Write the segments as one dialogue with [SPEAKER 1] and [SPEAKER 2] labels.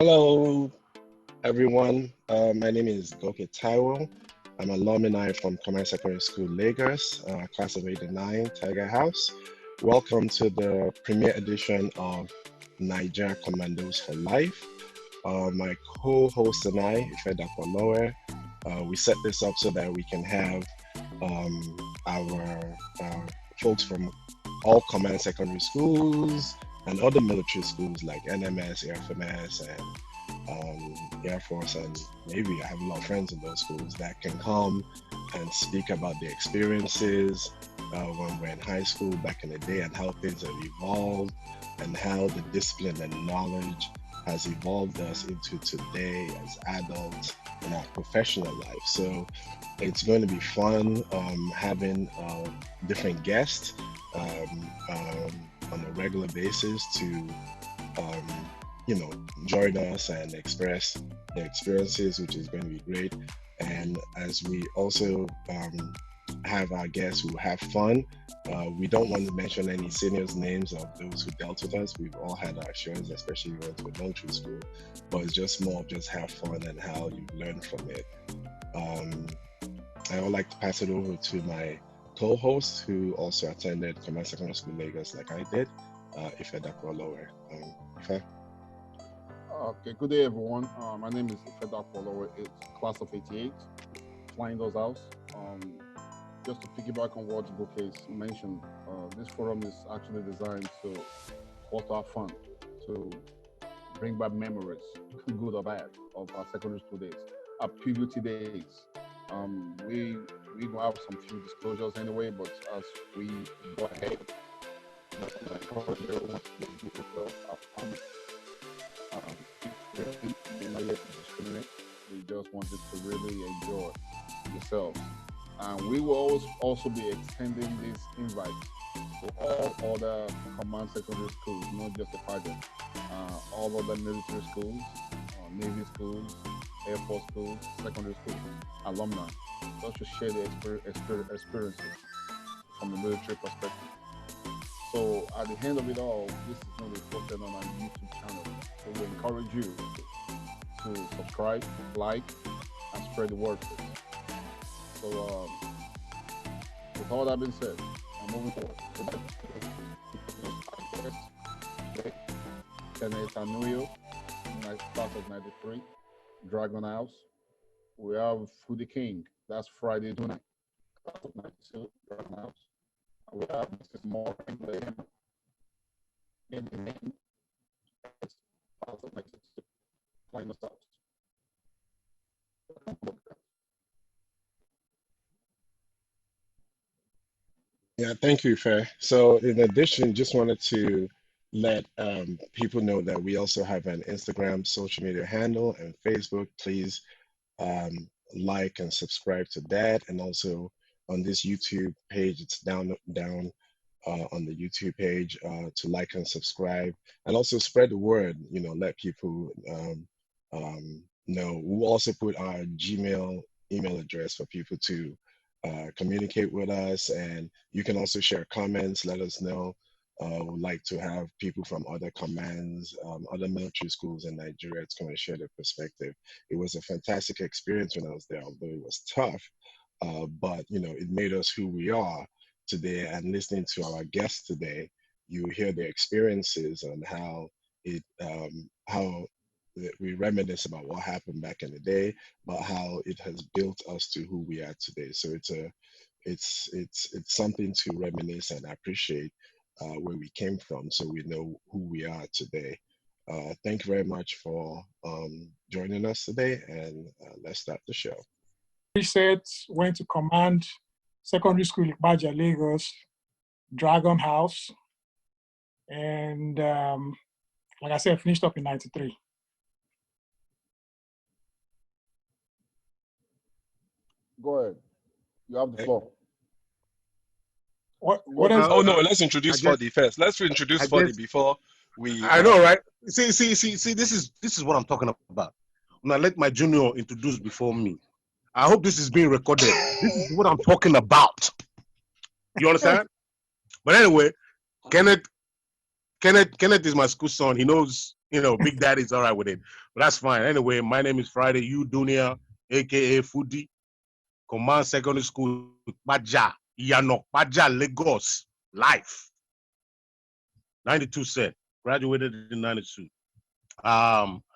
[SPEAKER 1] Hello, everyone. My name is Goke Taiwo. I'm alumni from Command Secondary School, Lagos, class of '89, Tiger House. Welcome to the premiere edition of Naija Commandos for Life. My co-host and I, Ife we set this up so that we can have our folks from all command secondary schools and other military schools like NMS, AFMS, and Air Force and Navy. I have a lot of friends in those schools that can come and speak about the experiences when we're in high school back in the day and how things have evolved and how the discipline and knowledge has evolved us into today as adults in our professional life. So it's going to be fun having different guests on a regular basis to join us and express their experiences, which is going to be great. And as we also have our guests who have fun, we don't want to mention any seniors' names of those who dealt with us. We've all had our shares, especially when we went to elementary school, but it's just more of just have fun and how you learn from it. I would like to pass it over to my co-host who also attended Command Secondary School Lagos like I did, Ife Lower. Ife?
[SPEAKER 2] Okay, good day everyone. My name is Ifedak Polowe. It's class of '88, Flying Those House. Just to piggyback on what Bouquet mentioned, this forum is actually designed to foster fun, to bring back memories, good or bad, of our secondary school days, our puberty days. We will have some few disclosures anyway, but as we go ahead, I encourage everyone to do well, have fun. You're not here to discriminate. We just want you to really enjoy yourselves. And we will also be extending this invite to all other command secondary schools, not just the pageant. All other military schools, Navy schools, Air Force schools, secondary schools, alumni, just to share the experiences from the military perspective. So at the end of it all, this is going to be posted on our YouTube channel. So we encourage you to subscribe, like, and spread the word. So with all that being said, I'm moving forward. Kenneth Anuyo, class of '93, Dragon House. We have Foodie King, that's Friday tonight, class of '92, Dragon House. And we have Mrs. Maureen Graham in the name, class of '96, Flying House.
[SPEAKER 1] Yeah, thank you, Fair. So, in addition, just wanted to let people know that we also have an Instagram social media handle and Facebook. Please like and subscribe to that, and also on this YouTube page, it's down on the YouTube page to like and subscribe, and also spread the word. Let people know. We'll also put our Gmail email address for people to communicate with us, and you can also share comments. Let us know. Would like to have people from other commands, other military schools in Nigeria to come and share their perspective. It was a fantastic experience when I was there, although it was tough. But it made us who we are today. And listening to our guests today, you hear their experiences and how we reminisce about what happened back in the day, but how it has built us to who we are today. So it's something to reminisce and appreciate where we came from, so we know who we are today. Thank you very much for joining us today, and let's start the show.
[SPEAKER 3] Said went to command secondary school in Baja, Lagos, Dragon House, and like I said, finished up in '93.
[SPEAKER 2] Go ahead. You have the floor.
[SPEAKER 3] What is?
[SPEAKER 1] Oh no, let's introduce Foddy first. Let's introduce Foddy before we.
[SPEAKER 4] I know, right? See. This is what I'm talking about. Now let my junior introduce before me. I hope this is being recorded. This is what I'm talking about. You understand? But anyway, Kenneth is my school son. He knows Big Daddy's all right with it. But that's fine. Anyway, my name is Friday U Dunia, aka Foodie. Command Secondary School, Baja, Iyanok, Baja, Lagos, life. 92 set. Graduated in 92.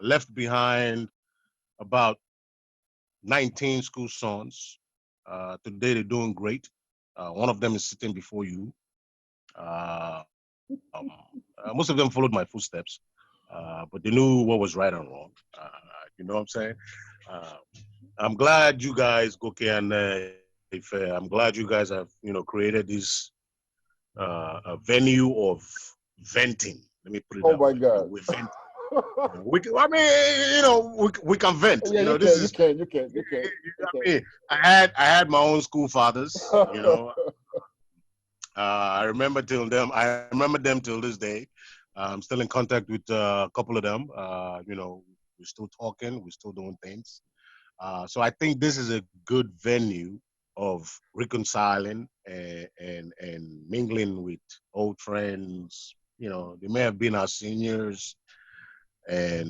[SPEAKER 4] Left behind about 19 school sons. Today they're doing great. One of them is sitting before you. Uh, Most of them followed my footsteps, but they knew what was right and wrong. You know what I'm saying? Uh, I'm glad you guys, Goke and Ife, I'm glad you guys have, created this a venue of venting. Let me put it
[SPEAKER 2] Oh
[SPEAKER 4] that
[SPEAKER 2] my
[SPEAKER 4] way.
[SPEAKER 2] God.
[SPEAKER 4] We vent. We can vent.
[SPEAKER 2] Yeah, you
[SPEAKER 4] This
[SPEAKER 2] can,
[SPEAKER 4] is.
[SPEAKER 2] you can.
[SPEAKER 4] I mean, I had my own school fathers. I remember them till this day. I'm still in contact with a couple of them. We're still talking. We're still doing things. So I think this is a good venue of reconciling and mingling with old friends. They may have been our seniors,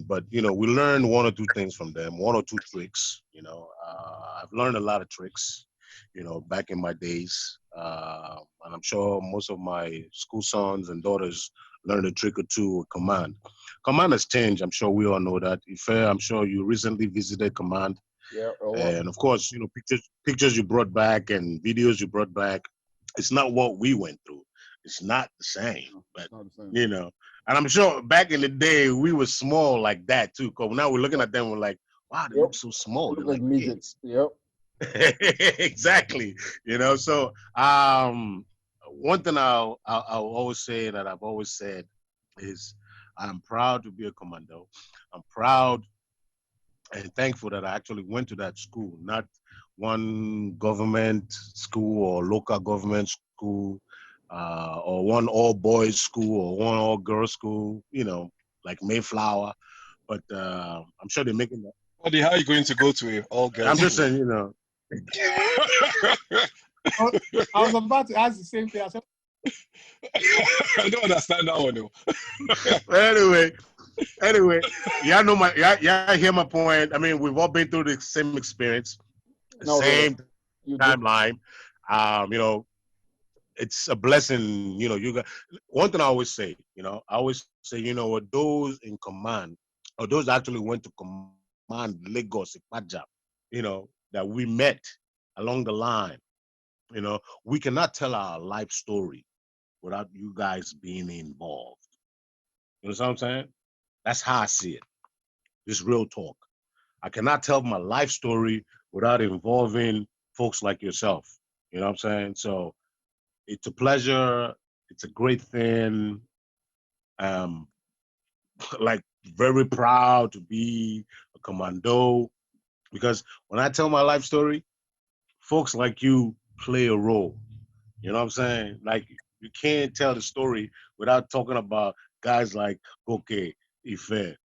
[SPEAKER 4] but we learned one or two things from them, one or two tricks. I've learned a lot of tricks, back in my days, and I'm sure most of my school sons and daughters learned a trick or two with Command. Command has changed. I'm sure we all know that. Ife, I'm sure you recently visited Command.
[SPEAKER 2] Yeah, a lot.
[SPEAKER 4] And of course, pictures you brought back and videos you brought back. It's not what we went through. It's not the same, but
[SPEAKER 2] It's not the same.
[SPEAKER 4] and I'm sure back in the day we were small like that too. Cause now we're looking at them, we're like, wow, they
[SPEAKER 2] Yep.
[SPEAKER 4] look so small.
[SPEAKER 2] They
[SPEAKER 4] They're
[SPEAKER 2] look like
[SPEAKER 4] like
[SPEAKER 2] midgets.
[SPEAKER 4] kids.
[SPEAKER 2] Yep.
[SPEAKER 4] Exactly. So one thing I'll always say that I've always said is I'm proud to be a commando. I'm proud and thankful that I actually went to that school, not one government school or local government school, or one all boys school or one all girls school, like Mayflower. But I'm sure they're making that.
[SPEAKER 1] Buddy, how are you going to go to a all
[SPEAKER 4] I'm
[SPEAKER 1] girls
[SPEAKER 4] just
[SPEAKER 1] school?
[SPEAKER 4] saying.
[SPEAKER 3] I was about to ask the same thing. I said,
[SPEAKER 1] I don't understand that one though.
[SPEAKER 4] Anyway, y'all hear my point. I mean, we've all been through the same experience, the
[SPEAKER 2] No, no,
[SPEAKER 4] same
[SPEAKER 2] you did.
[SPEAKER 4] timeline. It's a blessing. You got one thing I always say. I always say, what those in command, or those actually went to command Lagos, Ipaja, that we met along the line. We cannot tell our life story without you guys being involved. You know what I'm saying? That's how I see it. This real talk. I cannot tell my life story without involving folks like yourself. You know what I'm saying? So it's a pleasure. It's a great thing. Um, like very proud to be a commando because when I tell my life story, folks like you play a role. You know what I'm saying? Like you can't tell the story without talking about guys like Goke, Ife,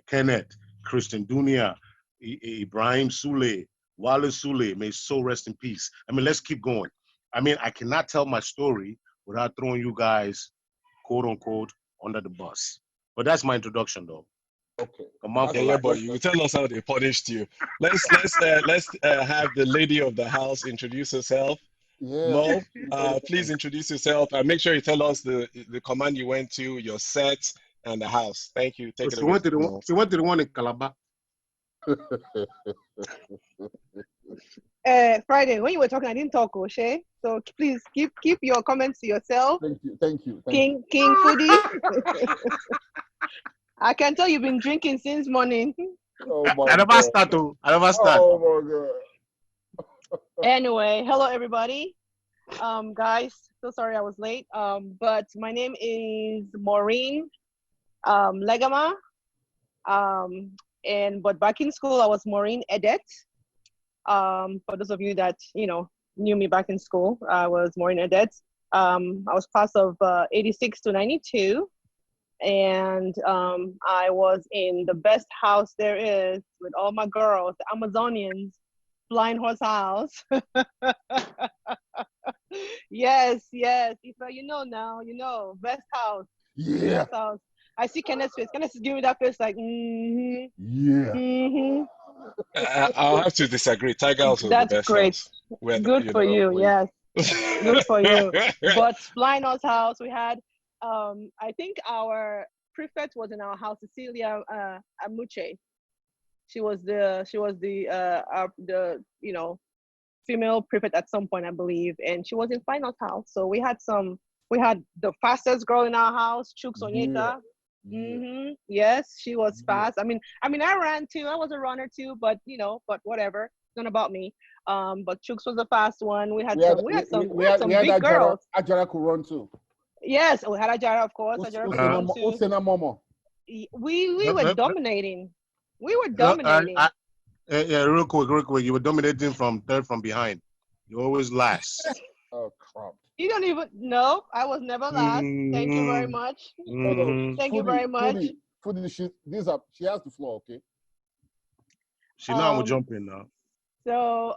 [SPEAKER 4] Kenneth, Christian Dunia, Ibrahim Sule, Wale Sule, may his soul rest in peace. I mean, let's keep going. I mean, I cannot tell my story without throwing you guys, quote unquote, under the bus. But that's my introduction, though.
[SPEAKER 2] Okay.
[SPEAKER 4] Come on, for
[SPEAKER 1] Yeah,
[SPEAKER 4] life.
[SPEAKER 1] but you tell us how they punished you. Let's have the lady of the house introduce herself.
[SPEAKER 2] Yeah.
[SPEAKER 1] Mo, please introduce yourself and make sure you tell us the command you went to, your set, and the house. Thank you. Take it away, Mo.
[SPEAKER 4] She went to the one in Calabar.
[SPEAKER 5] Friday, when you were talking, I didn't talk, O'Shea. So please keep your comments to yourself.
[SPEAKER 2] Thank you.
[SPEAKER 5] King Foodie. I can tell you've been drinking since morning.
[SPEAKER 2] Oh my
[SPEAKER 4] I never
[SPEAKER 2] God.
[SPEAKER 4] start to. I never start.
[SPEAKER 2] Oh my God.
[SPEAKER 5] Anyway, hello everybody. Guys, so sorry I was late. But my name is Maureen Legama. But back in school I was Maureen Edet. For those of you that knew me back in school, I was Maureen Edet. I was class of 86 to 92. And I was in the best house there is with all my girls, the Amazonians, Blind Horse House. Yes. If you know now, best house.
[SPEAKER 2] Yeah.
[SPEAKER 5] Best house. I see Kenneth's face. Kenneth is giving me that face like,
[SPEAKER 2] Yeah.
[SPEAKER 1] I'll have to disagree. Tiger House was the
[SPEAKER 5] That's
[SPEAKER 1] best
[SPEAKER 5] great.
[SPEAKER 1] house. Where,
[SPEAKER 5] Good for you. Yes, good for you. But Flying Us house, we had. I think our prefect was in our house, Cecilia Amuche. She was the female prefect at some point, I believe, and she was in Flying Us house. So we had the fastest girl in our house, Chooks Onyeka. Yes, she was fast. I mean, I ran too. I was a runner too, but whatever. It's not about me. But Chooks was the fast one. We had some big girls.
[SPEAKER 2] Ajara could run too.
[SPEAKER 5] Yes, we had Ajara, of course. Ajara could run too.
[SPEAKER 2] Usena Momo.
[SPEAKER 5] We were dominating. We were dominating.
[SPEAKER 4] Yeah, real quick. You were dominating from third from behind. You always last.
[SPEAKER 2] Oh crap!
[SPEAKER 5] You don't even know. I was never last. Thank you very much. Thank you very much.
[SPEAKER 2] Foodie, she has the floor, okay?
[SPEAKER 4] She know I'm jumping now.
[SPEAKER 5] So,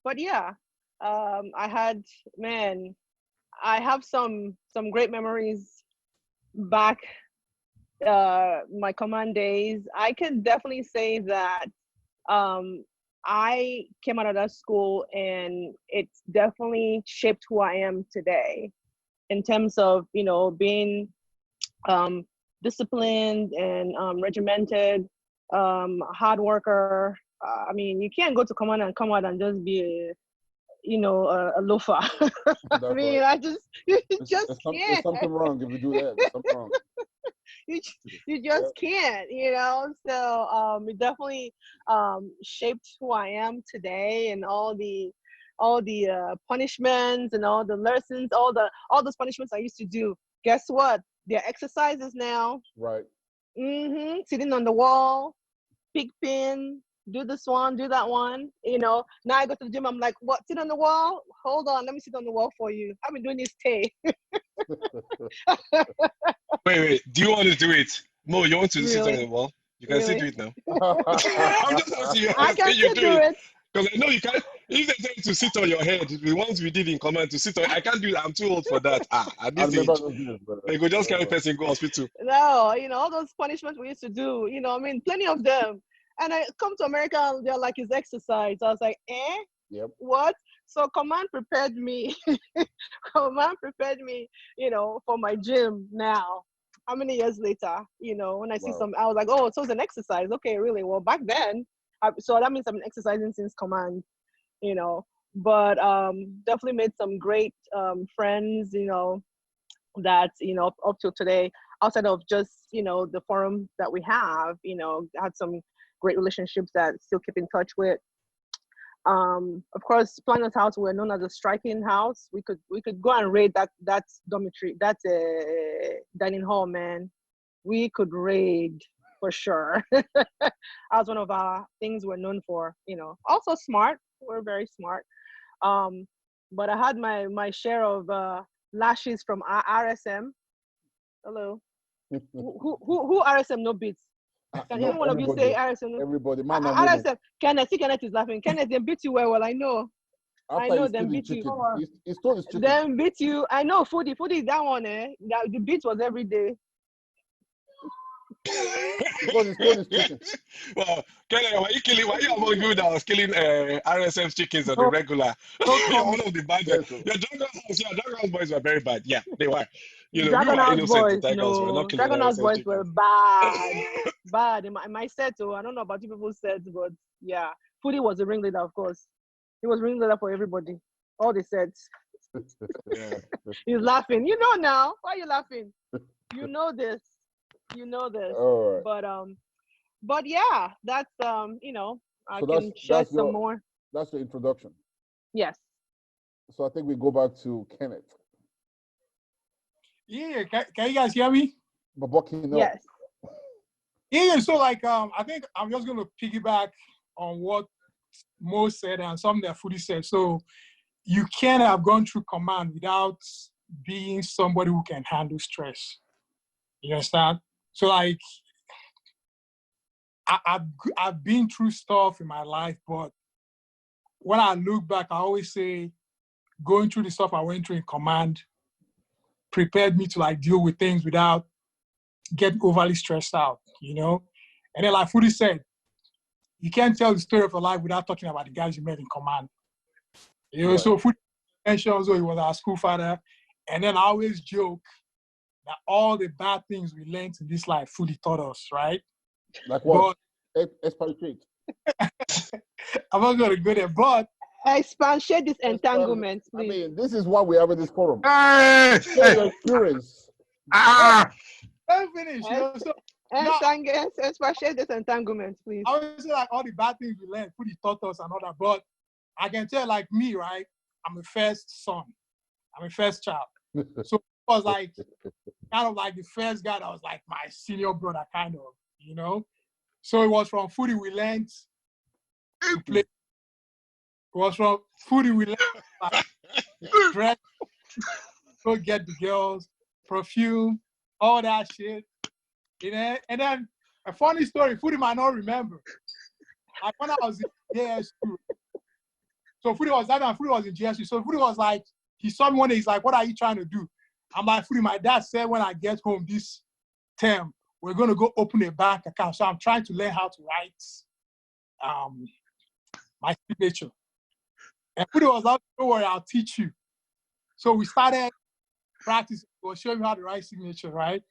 [SPEAKER 5] but yeah, I have some great memories back my command days. I can definitely say that I came out of that school and it's definitely shaped who I am today in terms of, being disciplined and regimented, hard worker. I mean, you can't go to command and come out and just be a loafer. I mean,
[SPEAKER 2] right.
[SPEAKER 5] you just can't.
[SPEAKER 2] There's something wrong if you do that. There's something wrong.
[SPEAKER 5] You just can't, So it definitely shaped who I am today, and all the punishments and all the lessons, all those punishments I used to do. Guess what? They're exercises now.
[SPEAKER 2] Right.
[SPEAKER 5] Sitting on the wall, pick pin, do this one, do that one. Now I go to the gym. I'm like, what? Sit on the wall? Hold on, let me sit on the wall for you. I've been doing this today.
[SPEAKER 1] Wait. Do you want to do it? Mo, you want to sit on
[SPEAKER 5] Really?
[SPEAKER 1] the wall? You can still do it now. I'm just asking you.
[SPEAKER 5] I can still do it.
[SPEAKER 1] Because I know you can't. If they tell you to sit on your head, the ones we did in command to sit on, I can't do that. I'm too old for that. At this age, they go just carry person go hospital.
[SPEAKER 5] No, all those punishments we used to do. Plenty of them. And I come to America and they're like, it's exercise. I was like,
[SPEAKER 2] Yep.
[SPEAKER 5] What? So command prepared me. Command prepared me, for my gym now. How many years later, when I see some, I was like, oh, so it's an exercise. Okay, really? Well, back then, so that means I've been exercising since command, but definitely made some great friends, that, up till today, outside of just, the forum that we have, had some great relationships that still keep in touch with. Of course, Planner's house, we're known as a striking house. We could go and raid that dormitory, that's a dining hall, man. We could raid for sure. That was one of our things we're known for, Also smart, we're very smart. But I had my share of lashes from RSM. Hello. Who RSM no beats? Can any one of you say RSM?
[SPEAKER 2] Everybody, man.
[SPEAKER 5] RSM. Kenneth is laughing. Kenneth, they beat you well. I know.
[SPEAKER 2] After
[SPEAKER 5] them beat you.
[SPEAKER 2] He stole his chicken.
[SPEAKER 5] Them beat you. I know. Foodie is that one. The beat was every day.
[SPEAKER 2] Because he stole his chicken.
[SPEAKER 1] Well, Kenneth, why you among you that was killing RSM's chickens on the regular? You're one of the bad ones. Your Dragon House boys were very bad. Yeah, they were.
[SPEAKER 5] Dragon House boys,
[SPEAKER 1] Dragon
[SPEAKER 5] House boys were bad. Bad in my set. So I don't know about you people's sets, but yeah, Foodie was the ringleader, of course. He was ringleader for everybody, all the sets.
[SPEAKER 1] Yeah.
[SPEAKER 5] He's laughing. Now. Why are you laughing? You know this.
[SPEAKER 2] All right.
[SPEAKER 5] But yeah, that's I
[SPEAKER 2] So
[SPEAKER 5] can share some more.
[SPEAKER 2] That's the introduction.
[SPEAKER 5] Yes.
[SPEAKER 2] So I think we go back to Kenneth.
[SPEAKER 3] Yeah, can you guys hear me?
[SPEAKER 5] Yes.
[SPEAKER 3] Yeah, so I think I'm just gonna piggyback on what Mo said and something that Foodie said. So you can't have gone through command without being somebody who can handle stress. You understand? So I've been through stuff in my life, but when I look back, I always say going through the stuff I went through in command prepared me to deal with things without get overly stressed out, you know. And then, like Foodie said, you can't tell the story of your life without talking about the guys you met in command. You know, so Foodie mentions he was our school father. And then I always joke that all the bad things we learned in this life, Foodie taught us, right?
[SPEAKER 2] Like what? Expatriate.
[SPEAKER 3] I'm not going to go there, but
[SPEAKER 5] Share this entanglement, please.
[SPEAKER 2] I mean, this is why we have in this forum.
[SPEAKER 4] Hey,
[SPEAKER 2] Share your experience.
[SPEAKER 3] Let me finish. You know, so
[SPEAKER 5] Share this entanglement, please.
[SPEAKER 3] I would say like all the bad things we learned, Foodie taught us and all that, but I can tell like me, right? I'm a first son. I'm a first child. So it was like kind of like the first guy that was like my senior brother, kind of, you know. So it was from Foodie we learned to play. It was from Foodie we learned like dress, go get the girls, perfume, all that shit. You know? And then a funny story, Foodie might not remember. Like when I was in JSU, so Foodie was that and Foodie was in JSU. So Foodie was like, he saw me one day, he's like, what are you trying to do? I'm like, Foodie, my dad said when I get home this term, we're going to go open a bank account. So I'm trying to learn how to write my signature. And Foodie was like, don't worry, I'll teach you. So we started practicing. He was showing me how to write signature, right?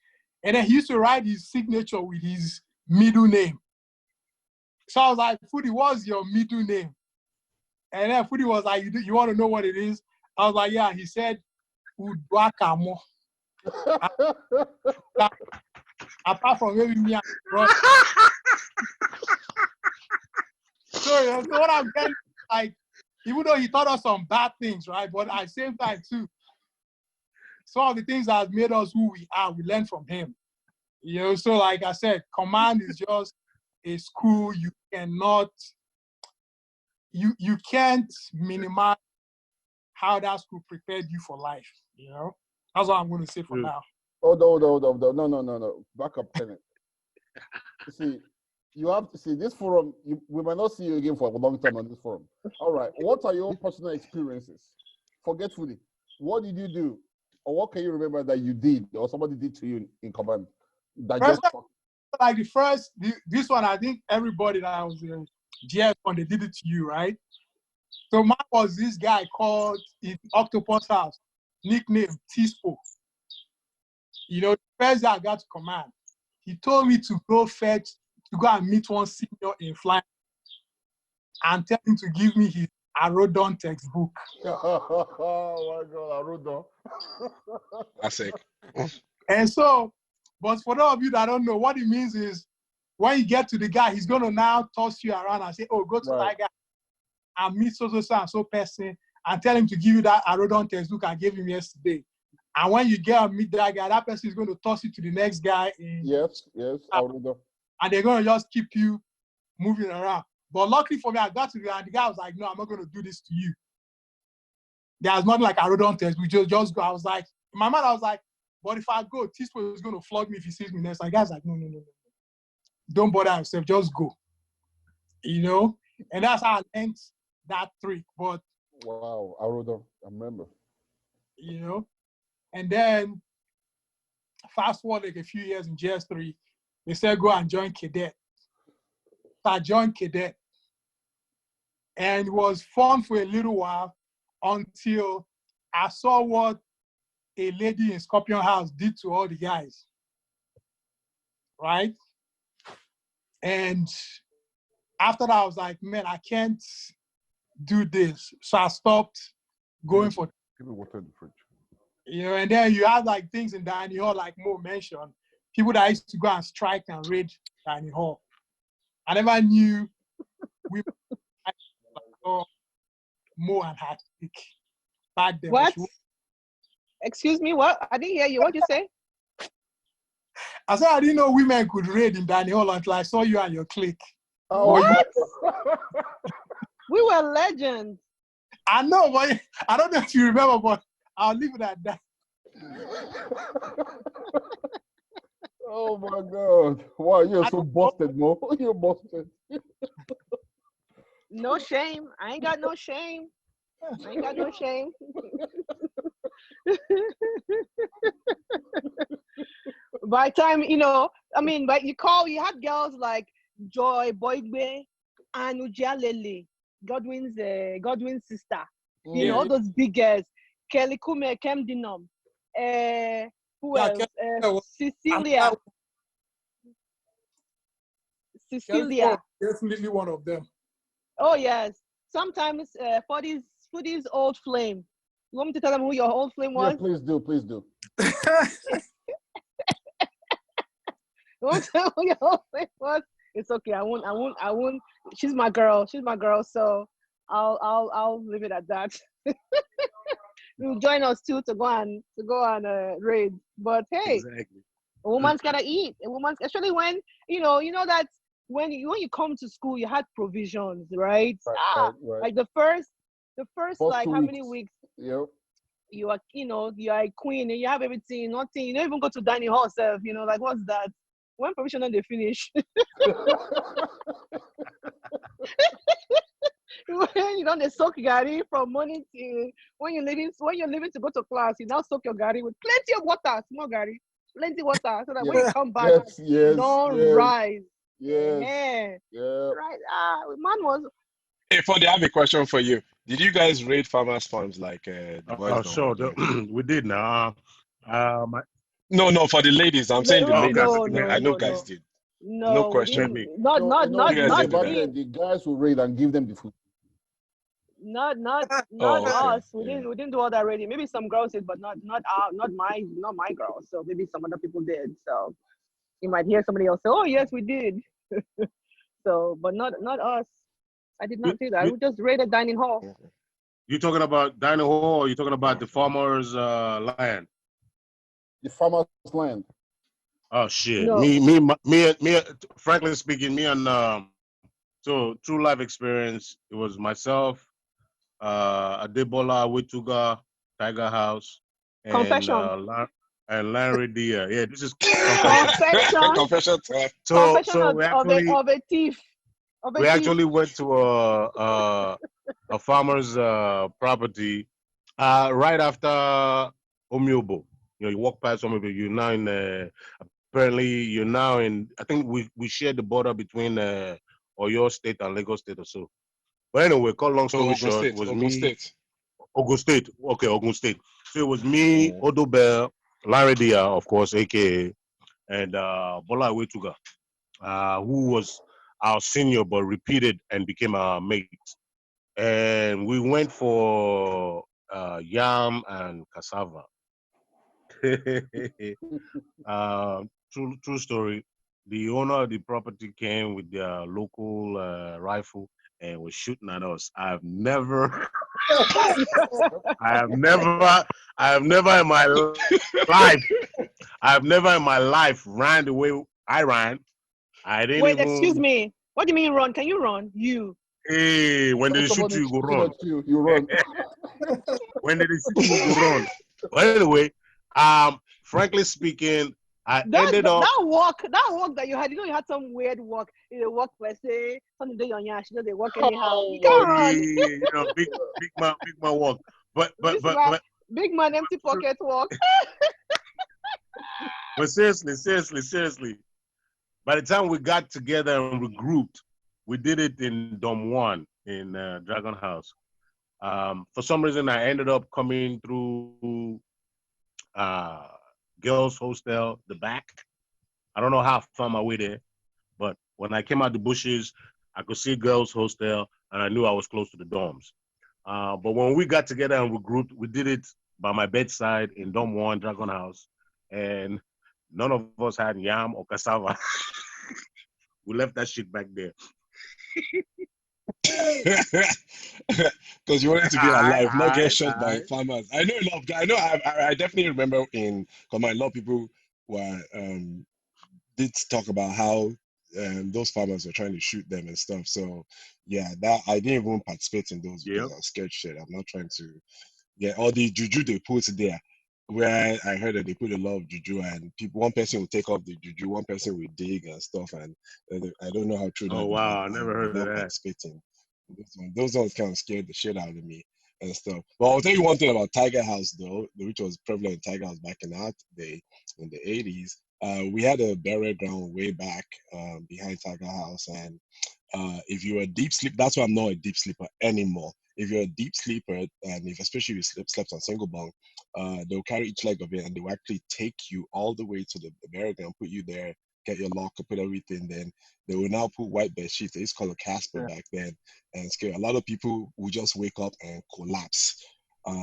[SPEAKER 3] And then he used to write his signature with his middle name. So I was like, Foodie, what's your middle name? And then Foodie was like, you want to know what it is? I was like, yeah. He said, Udwakamo. Apart from maybe me and brother. So what I'm getting, like, even though he taught us some bad things, right? But at the same time, too, some of the things that have made us who we are, we learn from him. You know, so like I said, command is just a school you cannot, you can't minimize how that school prepared you for life, you know? That's what I'm going to say for now.
[SPEAKER 2] Oh, no. Back up, Kenneth. See, you have to see this forum. We might not see you again for a long time on this forum. All right. What are your personal experiences? Forget Foodie. What did you do? Or what can you remember that you did or somebody did to you in command?
[SPEAKER 3] Like this one, I think everybody that was in GS when they did it to you, right? So mine was this guy called in Octopus House, nickname Tispo. You know, the first day I got to command, he told me to go and meet one senior in flying and tell him to give me his Arodon textbook.
[SPEAKER 2] Oh my God, Arodon.
[SPEAKER 1] That's it.
[SPEAKER 3] And so, but for those of you that don't know, what it means is when you get to the guy, he's going to now toss you around and say, oh, go to that guy and meet so person and tell him to give you that Arodon textbook I gave him yesterday. And when you get and meet that guy, that person is going to toss you to the next guy.
[SPEAKER 2] Yes, Arodon.
[SPEAKER 3] And they're going to just keep you moving around. But luckily for me, I got to the guy, and the guy was like, no, I'm not going to do this to you. There's nothing like Arodon test. We just go. I was like, in my mind, I was like, but if I go, Tispo is going to flog me if he sees me next. The guy's like, no. Don't bother yourself. Just go. You know? And that's how I learned that trick. But
[SPEAKER 2] wow, Arodon, I remember.
[SPEAKER 3] You know? And then fast forward like a few years in JS3, they said go and join cadet. So I joined cadet. And it was fun for a little while until I saw what a lady in Scorpion House did to all the guys. Right? And after that, I was like, man, I can't do this. So I stopped going for.
[SPEAKER 2] People water in the fridge.
[SPEAKER 3] You know, and then you have like things in dining hall, like Mo mentioned, people that used to go and strike and raid dining hall. I never knew we Mo and her stick back then.
[SPEAKER 5] What? Excuse me, what? I didn't hear you. What did you say?
[SPEAKER 3] I said I didn't know women could raid in dining hall until I saw you and your clique.
[SPEAKER 2] Oh,
[SPEAKER 5] what? We were legends.
[SPEAKER 3] I know, but I don't know if you remember, but I'll leave it at that.
[SPEAKER 2] Oh my God. Wow, you're so busted, Mo. You're busted.
[SPEAKER 5] No shame. I ain't got no shame. by the time, I mean, but you had girls like Joy Boygbe and Ujialele, Godwin's sister. All those big girls. Kelly Kume, Kem Dinom. Who else? Cecilia.
[SPEAKER 3] Definitely one of them.
[SPEAKER 5] Oh yes. Sometimes for this old flame. You want me to tell them who your old flame was?
[SPEAKER 2] Yeah, please do.
[SPEAKER 5] You want to tell them who your old flame was? It's okay. I won't. She's my girl. So I'll leave it at that. You'll join us too to go on raid. But hey,
[SPEAKER 4] Exactly.
[SPEAKER 5] a woman's gotta eat. Especially when you know that when you come to school, you had provisions, right?
[SPEAKER 2] Right.
[SPEAKER 5] Like the first like how many
[SPEAKER 2] weeks.
[SPEAKER 5] weeks
[SPEAKER 2] Yep.
[SPEAKER 5] you are a queen and you have everything, nothing. You don't even go to dining hall self. Like what's that? When provisional they finish, when you don't soak gari from morning till when you're leaving to go to class, you now soak your gari with plenty of water, small gari, plenty water, so that when you come back, don't rise.
[SPEAKER 2] Yeah.
[SPEAKER 5] Right. Man was.
[SPEAKER 1] Hey, Fody, I have a question for you. Did you guys raid farmers' farms like the boys
[SPEAKER 4] Sure.
[SPEAKER 1] don't?
[SPEAKER 4] We did now.
[SPEAKER 1] No, for the ladies. I'm saying the ladies. I know
[SPEAKER 5] No.
[SPEAKER 1] guys did. No
[SPEAKER 5] No, we
[SPEAKER 1] question.
[SPEAKER 5] didn't. Not
[SPEAKER 1] You guys didn't do
[SPEAKER 2] back
[SPEAKER 1] that.
[SPEAKER 2] then, the guys will raid and give them the food.
[SPEAKER 5] Not
[SPEAKER 1] Oh, okay.
[SPEAKER 5] us. We didn't do all that already. Maybe some girls did, but not my girls. So maybe some other people did. So you might hear somebody else say, "Oh yes, we did." So, but not us. I did not do that. We just raided dining hall.
[SPEAKER 4] You talking about dining hall, or you talking about the farmers' land?
[SPEAKER 2] The farmers' land.
[SPEAKER 4] Oh shit!
[SPEAKER 5] No.
[SPEAKER 4] Me. Frankly speaking, me and so true life experience. It was myself, Adebola Awituga, Tiger House, and
[SPEAKER 5] Confession.
[SPEAKER 4] Larry Dia. Yeah, this is confession.
[SPEAKER 1] Confession time.
[SPEAKER 4] So we
[SPEAKER 5] of a thief.
[SPEAKER 4] we actually went to a farmer's property right after Omiobo. You walk past Omiobo, you're now in apparently you're now in, I think we share the border between Oyo State and Lagos State or so. But anyway, cut long story short, it was
[SPEAKER 1] Ogun
[SPEAKER 4] me.
[SPEAKER 1] State.
[SPEAKER 4] Ogun State. Okay, Ogun State. So it was me, Odobel, Larry Dia, of course, aka, and Bola Wetuga, who was our senior but repeated and became our mate. And we went for yam and cassava. True story. The owner of the property came with their local rifle and was shooting at us. I have never in my life, ran the way I ran. I didn't
[SPEAKER 5] Wait,
[SPEAKER 4] even.
[SPEAKER 5] excuse me. What do you mean run? Can you run? You.
[SPEAKER 4] Hey, when they shoot you, you go run.
[SPEAKER 2] You run.
[SPEAKER 4] When they shoot you, you go run. But anyway, frankly speaking, I ended up
[SPEAKER 5] that walk that you had. You had some weird walk. You walk per se, something day on yash. They walk anyhow. You can't run.
[SPEAKER 4] Yeah, big man walk. But
[SPEAKER 5] big man empty pocket walk.
[SPEAKER 4] But seriously. By the time we got together and regrouped, we did it in Dom 1 in Dragon House. For some reason, I ended up coming through girls' hostel, the back. I don't know how I found my way there, but when I came out the bushes, I could see girls' hostel, and I knew I was close to the dorms. But when we got together and regrouped, we did it by my bedside in Dom 1, Dragon House, and none of us had yam or cassava. We left that shit back there.
[SPEAKER 1] Because you wanted to be alive, not get shot by farmers. I know a lot of guys. I know. I definitely remember in command, a lot of people were did talk about how those farmers were trying to shoot them and stuff. So yeah, that I didn't even participate in those because I was scared shit. I'm not trying to get all the juju they put there. Where I heard that they put a lot of juju and people, one person will take off the juju, one person will dig and stuff, and I don't know how true that is.
[SPEAKER 4] Oh wow, I never heard of that.
[SPEAKER 1] Participating. Those ones kind of scared the shit out of me and stuff. But I'll tell you one thing about Tiger House though, which was prevalent in Tiger House back in the 80s. We had a burial ground way back behind Tiger House, and if you're a deep sleep, that's why I'm not a deep sleeper anymore. If you're a deep sleeper, and if especially if you slept on single bunk, they'll carry each leg of it, and they will actually take you all the way to the burial ground, put you there, get your locker, put everything. Then they will now put white bed sheets. They used to call it Casper back then, and scare. A lot of people will just wake up and collapse.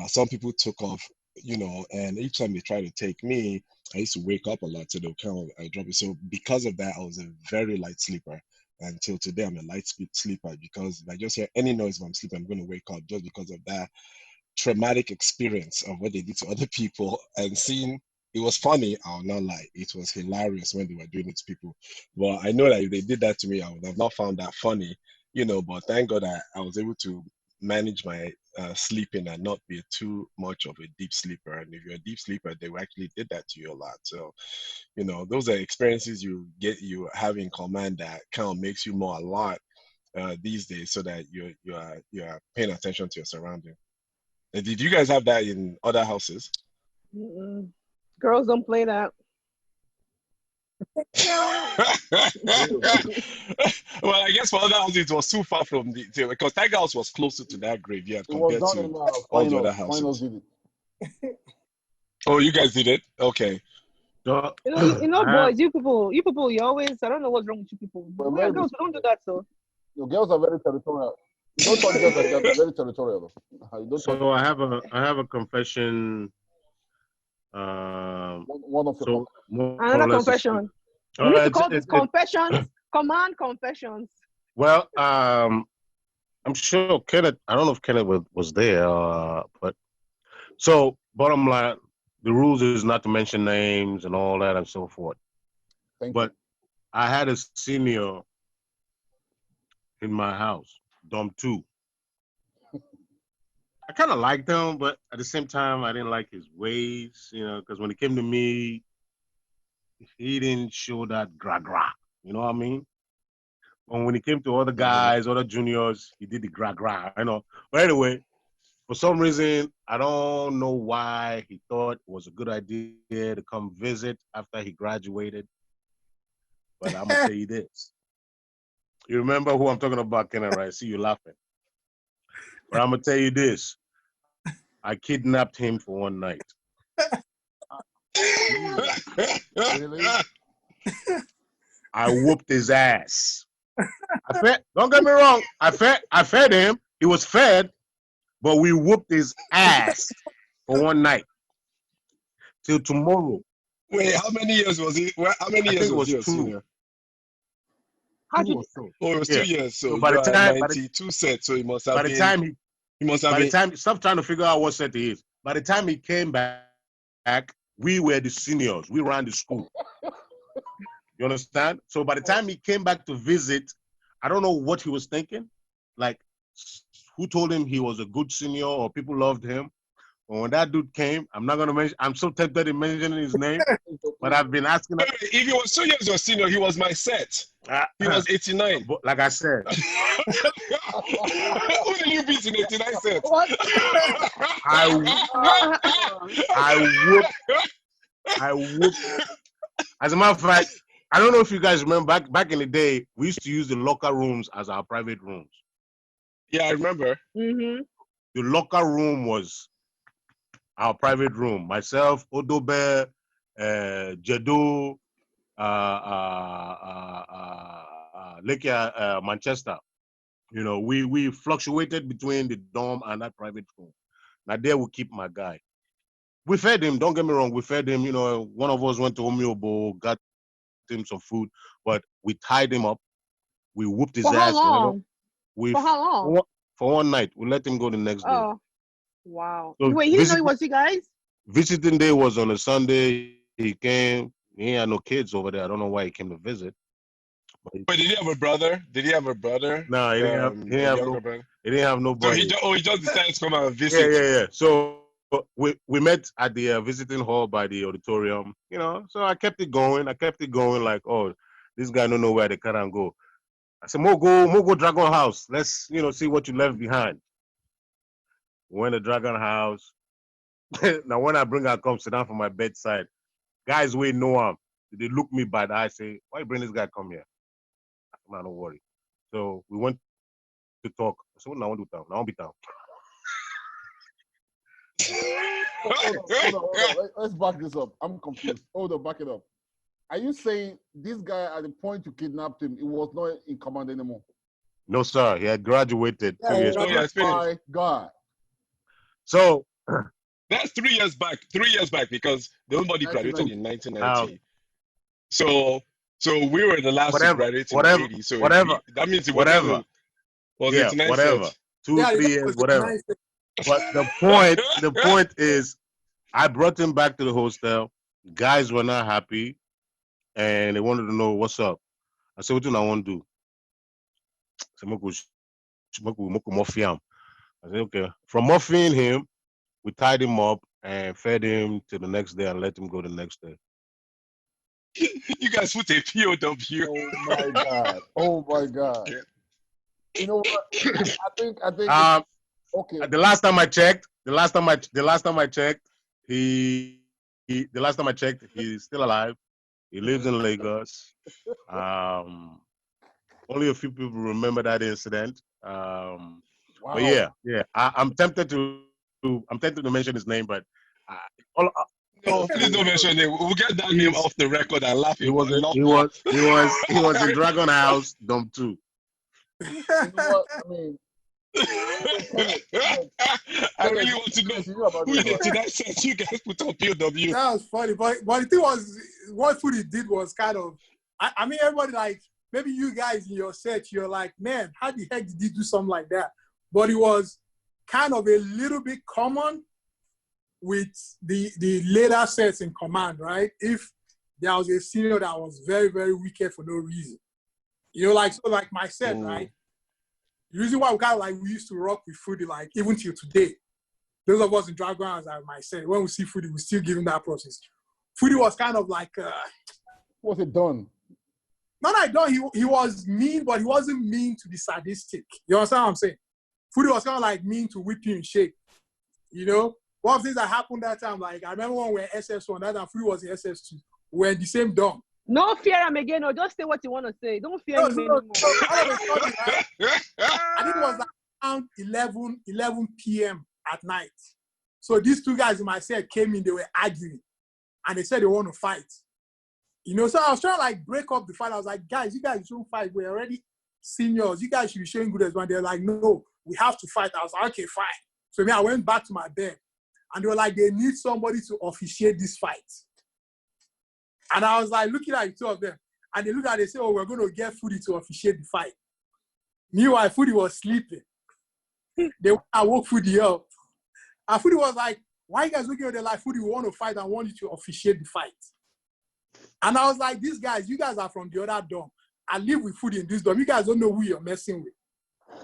[SPEAKER 1] Some people took off, and each time they try to take me, I used to wake up a lot, so they'll kind of drop it. So because of that, I was a very light sleeper. Until today, I'm a light sleeper because if I just hear any noise when I'm sleeping, I'm going to wake up just because of that traumatic experience of what they did to other people and seeing. It was funny, I'll not lie. It was hilarious when they were doing it to people. But I know that if they did that to me, I would have not found that funny, but thank God I was able to manage my sleeping and not be too much of a deep sleeper. And if you're a deep sleeper, they actually did that to you a lot. So those are experiences you have in command that kind of makes you more alert these days, so that you're paying attention to your surrounding. Did you guys have that in other houses?
[SPEAKER 5] Mm-mm. Girls don't play that.
[SPEAKER 1] Well, I guess for other houses it was too far from because Tiger House was closer to that graveyard
[SPEAKER 2] It was
[SPEAKER 1] compared
[SPEAKER 2] done
[SPEAKER 1] to
[SPEAKER 2] in
[SPEAKER 1] all the other
[SPEAKER 2] Finals.
[SPEAKER 1] houses.
[SPEAKER 2] Did it.
[SPEAKER 1] Oh, you guys did it? Okay.
[SPEAKER 4] So,
[SPEAKER 5] Boys, you people, you always, I don't know what's wrong with you people.
[SPEAKER 2] We're
[SPEAKER 5] We are
[SPEAKER 2] very
[SPEAKER 5] girls, we don't do that, so.
[SPEAKER 2] The girls are very territorial. You don't touch girls like that. They're very territorial. You don't touch
[SPEAKER 4] so I have a confession.
[SPEAKER 2] one of your
[SPEAKER 4] So more or
[SPEAKER 5] Another
[SPEAKER 4] less,
[SPEAKER 5] confession. We need to call these confessions, command confessions.
[SPEAKER 4] well, I'm sure Kenneth. I don't know if Kenneth was there, but so bottom line, the rules is not to mention names and all that and so forth.
[SPEAKER 2] Thank
[SPEAKER 4] But
[SPEAKER 2] you.
[SPEAKER 4] I had a senior in my house, Dom 2. I kind of liked him, but at the same time, I didn't like his ways, because when it came to me, he didn't show that gra. You know what I mean? And when it came to other guys, other juniors, he did the gra. But anyway, for some reason, I don't know why he thought it was a good idea to come visit after he graduated. But I'm going to tell you this. You remember who I'm talking about, Kenneth, right? I see you laughing. But I'm going to tell you this. I kidnapped him for one night.
[SPEAKER 2] Really?
[SPEAKER 4] I whooped his ass. Don't get me wrong. I fed him. He was fed, but we whooped his ass for one night till tomorrow.
[SPEAKER 1] Wait, how many years was he? How many
[SPEAKER 4] I
[SPEAKER 1] years
[SPEAKER 4] think it
[SPEAKER 1] was
[SPEAKER 4] was
[SPEAKER 1] he a
[SPEAKER 4] 2.
[SPEAKER 1] senior?
[SPEAKER 5] 2
[SPEAKER 4] or so.
[SPEAKER 1] Oh, it was
[SPEAKER 4] Yeah.
[SPEAKER 1] 2 years. So
[SPEAKER 4] by
[SPEAKER 1] you
[SPEAKER 4] the
[SPEAKER 1] are
[SPEAKER 4] time,
[SPEAKER 1] 92 sets. So he must have
[SPEAKER 4] by the
[SPEAKER 1] been.
[SPEAKER 4] time
[SPEAKER 1] He must have
[SPEAKER 4] by the
[SPEAKER 1] been.
[SPEAKER 4] time, stop trying to figure out what set he is. By the time he came back, we were the seniors. We ran the school. You understand? So by the time he came back to visit, I don't know what he was thinking. Like, who told him he was a good senior or people loved him? But when that dude came, I'm not gonna mention. I'm so tempted in mentioning his name, but I've been asking.
[SPEAKER 1] Wait, if he was 2 years your senior, he was my set. He was 89.
[SPEAKER 4] But like I said,
[SPEAKER 1] Who did you beat in 89 set?
[SPEAKER 4] I whooped. As a matter of fact, I don't know if you guys remember back in the day, we used to use the locker rooms as our private rooms.
[SPEAKER 1] Yeah, I remember.
[SPEAKER 5] Mm-hmm.
[SPEAKER 4] The locker room was our private room. Myself, Odobe, Jedo, Lekia, Manchester. We fluctuated between the dorm and that private room. Now there we keep my guy. We fed him. Don't get me wrong. We fed him. One of us went to Omiobo, got him some food, but we tied him up. We whooped his
[SPEAKER 5] For how
[SPEAKER 4] ass.
[SPEAKER 5] long? For how long?
[SPEAKER 4] For one night. We let him go the next day.
[SPEAKER 5] Oh, wow.
[SPEAKER 4] So
[SPEAKER 5] Wait, he didn't know it was you guys?
[SPEAKER 4] Visiting day was on a Sunday. He came. He had no kids over there. I don't know why he came to visit.
[SPEAKER 1] But did he have a brother?
[SPEAKER 4] No, he didn't have. He didn't have no.
[SPEAKER 1] brother.
[SPEAKER 4] He didn't have
[SPEAKER 1] So
[SPEAKER 4] nobody.
[SPEAKER 1] he just decided to come and visit.
[SPEAKER 4] Yeah. So we met at the visiting hall by the auditorium. So I kept it going. Like, oh, this guy don't know where the car and go. I said, Mogo Dragon House. Let's see what you left behind. We went to Dragon House. Now when I bring her come sit down for my bedside, guys we know him. they look me by the eye, say, why you bring this guy come here? I said, man, don't worry. So we went to talk. I said, what I want to do now? I want to be down.
[SPEAKER 2] Hold on. Let's back this up. I'm confused. Hold on, back it up. Are you saying this guy, at the point you kidnapped him, he was not in command anymore?
[SPEAKER 4] No, sir. He had graduated 2
[SPEAKER 3] Yeah,
[SPEAKER 4] years.
[SPEAKER 1] Oh, yeah, it's finished.
[SPEAKER 2] My God.
[SPEAKER 4] So
[SPEAKER 1] That's 3 years back. 3 years back because nobody graduated in 1990. So we were the last to graduate in 80. So that means it
[SPEAKER 4] whatever.
[SPEAKER 1] Was
[SPEAKER 4] Yeah,
[SPEAKER 1] 89
[SPEAKER 4] whatever.
[SPEAKER 1] set?
[SPEAKER 4] 2,
[SPEAKER 3] Yeah,
[SPEAKER 4] 3 years, whatever. But the point is, I brought him back to the hostel. Guys were not happy, and they wanted to know what's up. I said, what do I want to do? I said, okay. From muffing him, we tied him up and fed him till the next day and let him go the next day.
[SPEAKER 1] You guys put a POW.
[SPEAKER 2] Oh my God. Oh my God. You know what? I think okay.
[SPEAKER 4] The last time I checked, he's still alive. He lives in Lagos. Only a few people remember that incident.
[SPEAKER 2] Wow.
[SPEAKER 4] But yeah. I'm tempted to mention his name, but
[SPEAKER 1] No, please don't mention it. We'll get that name off the record and laugh.
[SPEAKER 4] He was in Dragon House, Dom 2.
[SPEAKER 2] You know what? I mean,
[SPEAKER 1] I really want to know who in the tonight says you guys put on POW.
[SPEAKER 3] That was funny, but the thing was, what Foodie did was kind of, I mean, everybody like, maybe you guys in your set, you're like, man, how the heck did you do something like that? But it was kind of a little bit common with the later sets in command, right? If there was a senior that was very, very wicked for no reason. You know, like, so like my set, right? The reason why we used to rock with Foodie, like even till today, those of us in Dragon House, like my set, when we see Foodie, we still give him that process. Foodie was kind of like,
[SPEAKER 2] was it done?
[SPEAKER 3] Not done. He was mean, but he wasn't mean to be sadistic. You understand what I'm saying? Foodie was kind of like mean to whip you in shape. You know? One of the things that happened that time, like I remember when we were SS1, that time Foodie was in SS2. We were in the same dorm.
[SPEAKER 5] No fear him again, or just say what you want to say. Don't fear him anymore.
[SPEAKER 3] All of a sudden, right? I think it was like around 11 p.m. at night. So these two guys in my set came in, they were arguing. And they said they want to fight. You know, so I was trying to like break up the fight. I was like, guys, you guys shouldn't fight. We're already seniors. You guys should be showing good as one. They're like, no, we have to fight. I was like, okay, fine. So then I went back to my bed. And they were like, they need somebody to officiate this fight. And I was like, looking at the two of them. And they looked at it and said, oh, we're going to get Foodie to officiate the fight. Meanwhile, Foodie was sleeping. I woke Foodie up. And Foodie was like, why are you guys looking at their life? Foodie, we want to fight. I want you to officiate the fight. And I was like, these guys, you guys are from the other dorm. I live with Foodie in this dorm. You guys don't know who you're messing with.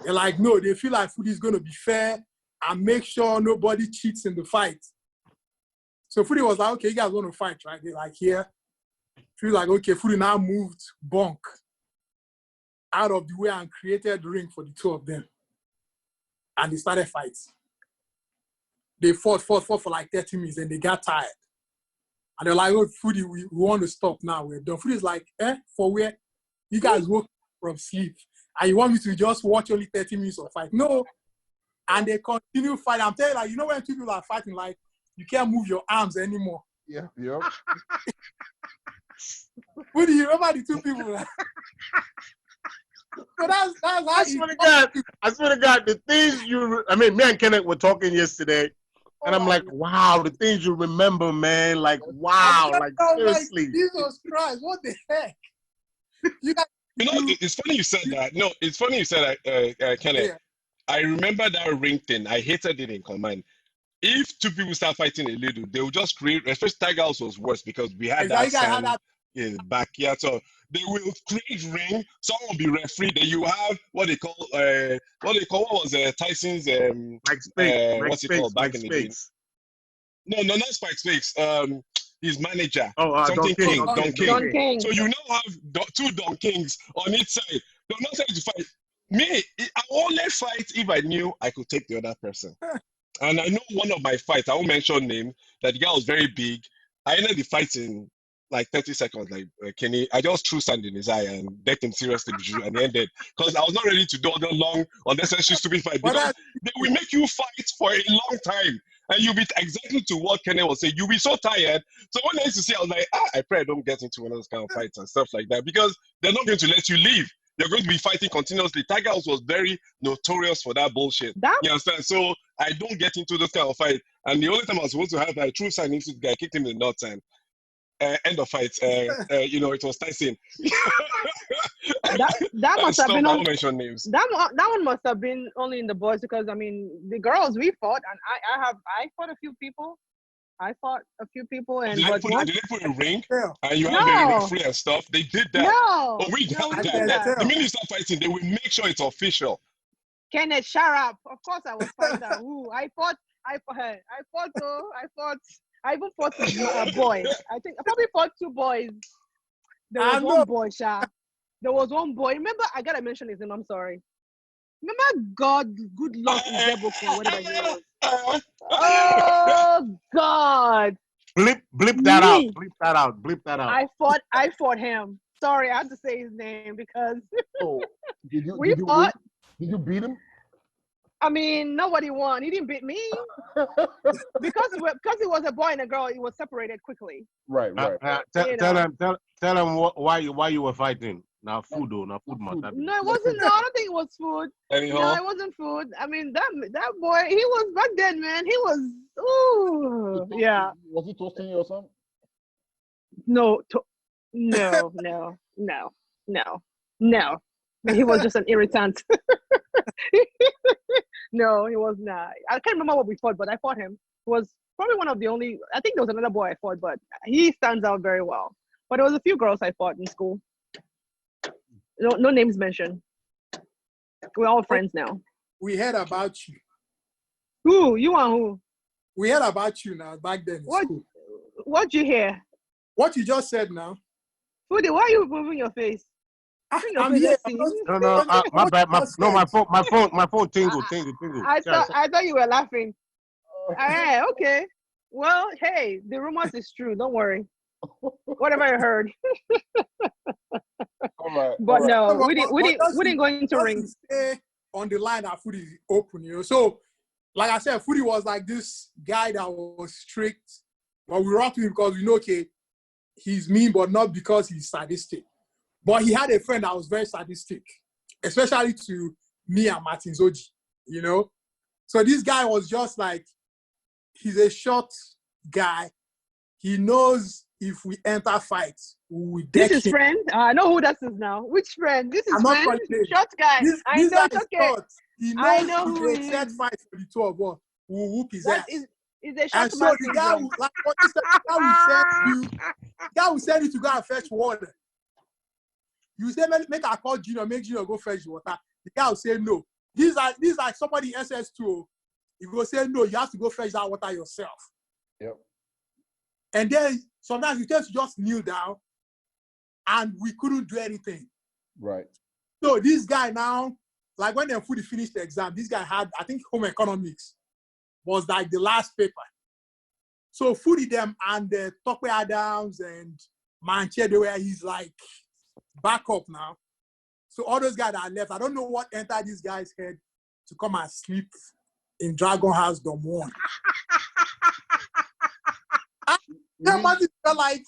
[SPEAKER 3] They're like, no, they feel like Foodie is going to be fair and make sure nobody cheats in the fight. So Foodie was like, okay, you guys want to fight, right? They're like, yeah. Feel like, okay, Foodie now moved Bonk out of the way and created the ring for the two of them. And they started fights. They fought for like 30 minutes and they got tired. And they're like, oh, Foodie, we want to stop now. We're done. Foodie's like, for where? You guys woke from sleep. And you want me to just watch only 30 minutes of fight? No. And they continue fighting. I'm telling you, like, you know when two people are fighting, like, you can't move your arms anymore.
[SPEAKER 2] Yeah.
[SPEAKER 3] Foodie, you remember the two people? So that's how
[SPEAKER 4] I swear to God, the things me and Kenneth were talking yesterday. And I'm like, wow, the things you remember, man. Like, wow, like, seriously.
[SPEAKER 3] Like, Jesus Christ, what the heck?
[SPEAKER 1] You know, it's funny you said that. No, it's funny you said that, Kenneth. Yeah. I remember that ring thing. I hated it in command. If two people start fighting a little, they will just create, especially Tiger House was worse because we had that sand in the backyard. So they will create ring, someone will be referee, then you have what was Tyson's what's it called back in the day? No, not Spike Spakes. His manager. Something Don King. So you now have two Don Kings on each side. They're not trying to fight. Me, I only fight if I knew I could take the other person. And I know one of my fights, I won't mention name, that the guy was very big. I ended the fight in like 30 seconds, like Kenny, I just threw sand in his eye and decked him seriously, and he ended. Because I was not ready to do the long, unnecessary, stupid fight. Because they will make you fight for a long time. And you'll be exactly to what Kenny was saying. You'll be so tired. So when I used to see, I was like, I pray I don't get into one of those kind of fights and stuff like that. Because they're not going to let you leave. You're going to be fighting continuously. Tiger House was very notorious for that bullshit. You understand? So I don't get into those kind of fights. And the only time I was supposed to have that true sign into the guy, kicked him in the nuts, and end of fight. It was Tyson.
[SPEAKER 5] that must have been.
[SPEAKER 1] I won't mention names.
[SPEAKER 5] That one must have been only in the boys, because I mean the girls we fought, and I fought a few people. And
[SPEAKER 1] Did they put a ring?
[SPEAKER 3] Yeah.
[SPEAKER 1] And you have a referee and stuff. They did that.
[SPEAKER 5] No.
[SPEAKER 1] Oh, we did that. The minute you start fighting, they will make sure it's official.
[SPEAKER 5] Kenneth, shut up. Of course I was fighting. I even fought a boy. I think I probably fought 2 boys. There was one boy, Sha. There was one boy. Remember, I gotta mention his name. I'm sorry. Remember, good luck in Deboko, whatever his name was. Oh God!
[SPEAKER 4] Blip that out. Blip that out.
[SPEAKER 5] I fought him. Sorry, I have to say his name because.
[SPEAKER 2] Did you beat him?
[SPEAKER 5] I mean, nobody won. He didn't beat me because he was a boy and a girl. He was separated quickly.
[SPEAKER 2] Right.
[SPEAKER 4] Tell him why you were fighting. Now food must have been.
[SPEAKER 5] No, it wasn't. No, I don't think it was food.
[SPEAKER 1] Anyhow.
[SPEAKER 5] No, it wasn't food. I mean, that boy, he was back then, man. He was. Ooh, yeah.
[SPEAKER 2] Was he toasting you or something?
[SPEAKER 5] No. He was just an irritant. No, he was not. I can't remember what we fought, but I fought him. He was probably one of the only. I think there was another boy I fought, but he stands out very well. But there was a few girls I fought in school. No names mentioned. We're all friends now.
[SPEAKER 3] We heard about you.
[SPEAKER 5] Who? You and who?
[SPEAKER 3] We heard about you now back then in school.
[SPEAKER 5] What'd you hear?
[SPEAKER 3] What you just said now.
[SPEAKER 5] Foodie, why are you moving your face?
[SPEAKER 3] I'm here.
[SPEAKER 4] No, my bad. My phone tingle.
[SPEAKER 5] I thought you were laughing. Okay. Well, hey, the rumors is true. Don't worry. Whatever I heard.
[SPEAKER 2] All right.
[SPEAKER 5] But
[SPEAKER 2] all right.
[SPEAKER 5] no, we didn't go into rings.
[SPEAKER 3] Stay on the line that Foodie is open, you know. So, like I said, Foodie was like this guy that was strict, but we rocked him because we know, okay, he's mean, but not because he's sadistic. But he had a friend that was very sadistic, especially to me and Martin Zoji, you know. So this guy was just like, he's a short guy. He knows if we enter fights, we deck
[SPEAKER 5] This is
[SPEAKER 3] him.
[SPEAKER 5] friend. I know who that is now. Which friend? This is
[SPEAKER 3] I'm not
[SPEAKER 5] friend.
[SPEAKER 3] calling
[SPEAKER 5] Short guy.
[SPEAKER 3] This
[SPEAKER 5] I know
[SPEAKER 3] guy
[SPEAKER 5] it's
[SPEAKER 3] is
[SPEAKER 5] okay.
[SPEAKER 3] short. He knows
[SPEAKER 5] I know who
[SPEAKER 3] if
[SPEAKER 5] he
[SPEAKER 3] they set
[SPEAKER 5] is.
[SPEAKER 3] fight for the 2 of us, we'll whoop his
[SPEAKER 5] That
[SPEAKER 3] ass.
[SPEAKER 5] is a short
[SPEAKER 3] And so
[SPEAKER 5] man
[SPEAKER 3] the guy
[SPEAKER 5] syndrome.
[SPEAKER 3] will, like what he said, the guy will send you to go and fetch water. You say, make a call Junior, make Junior go fetch water. The guy will say no. These are somebody SS2. He will say no, you have to go fetch that water yourself.
[SPEAKER 2] Yep.
[SPEAKER 3] And then sometimes you just kneel down and we couldn't do anything.
[SPEAKER 2] Right.
[SPEAKER 3] So this guy now, like when Foodie finished the exam, this guy had, I think, home economics was like the last paper. So Foodie them and Tokwe Adams and Manche, they were his like backup now. So all those guys that left, I don't know what entered this guy's head to come and sleep in Dragon House Dom 1. Martin felt like,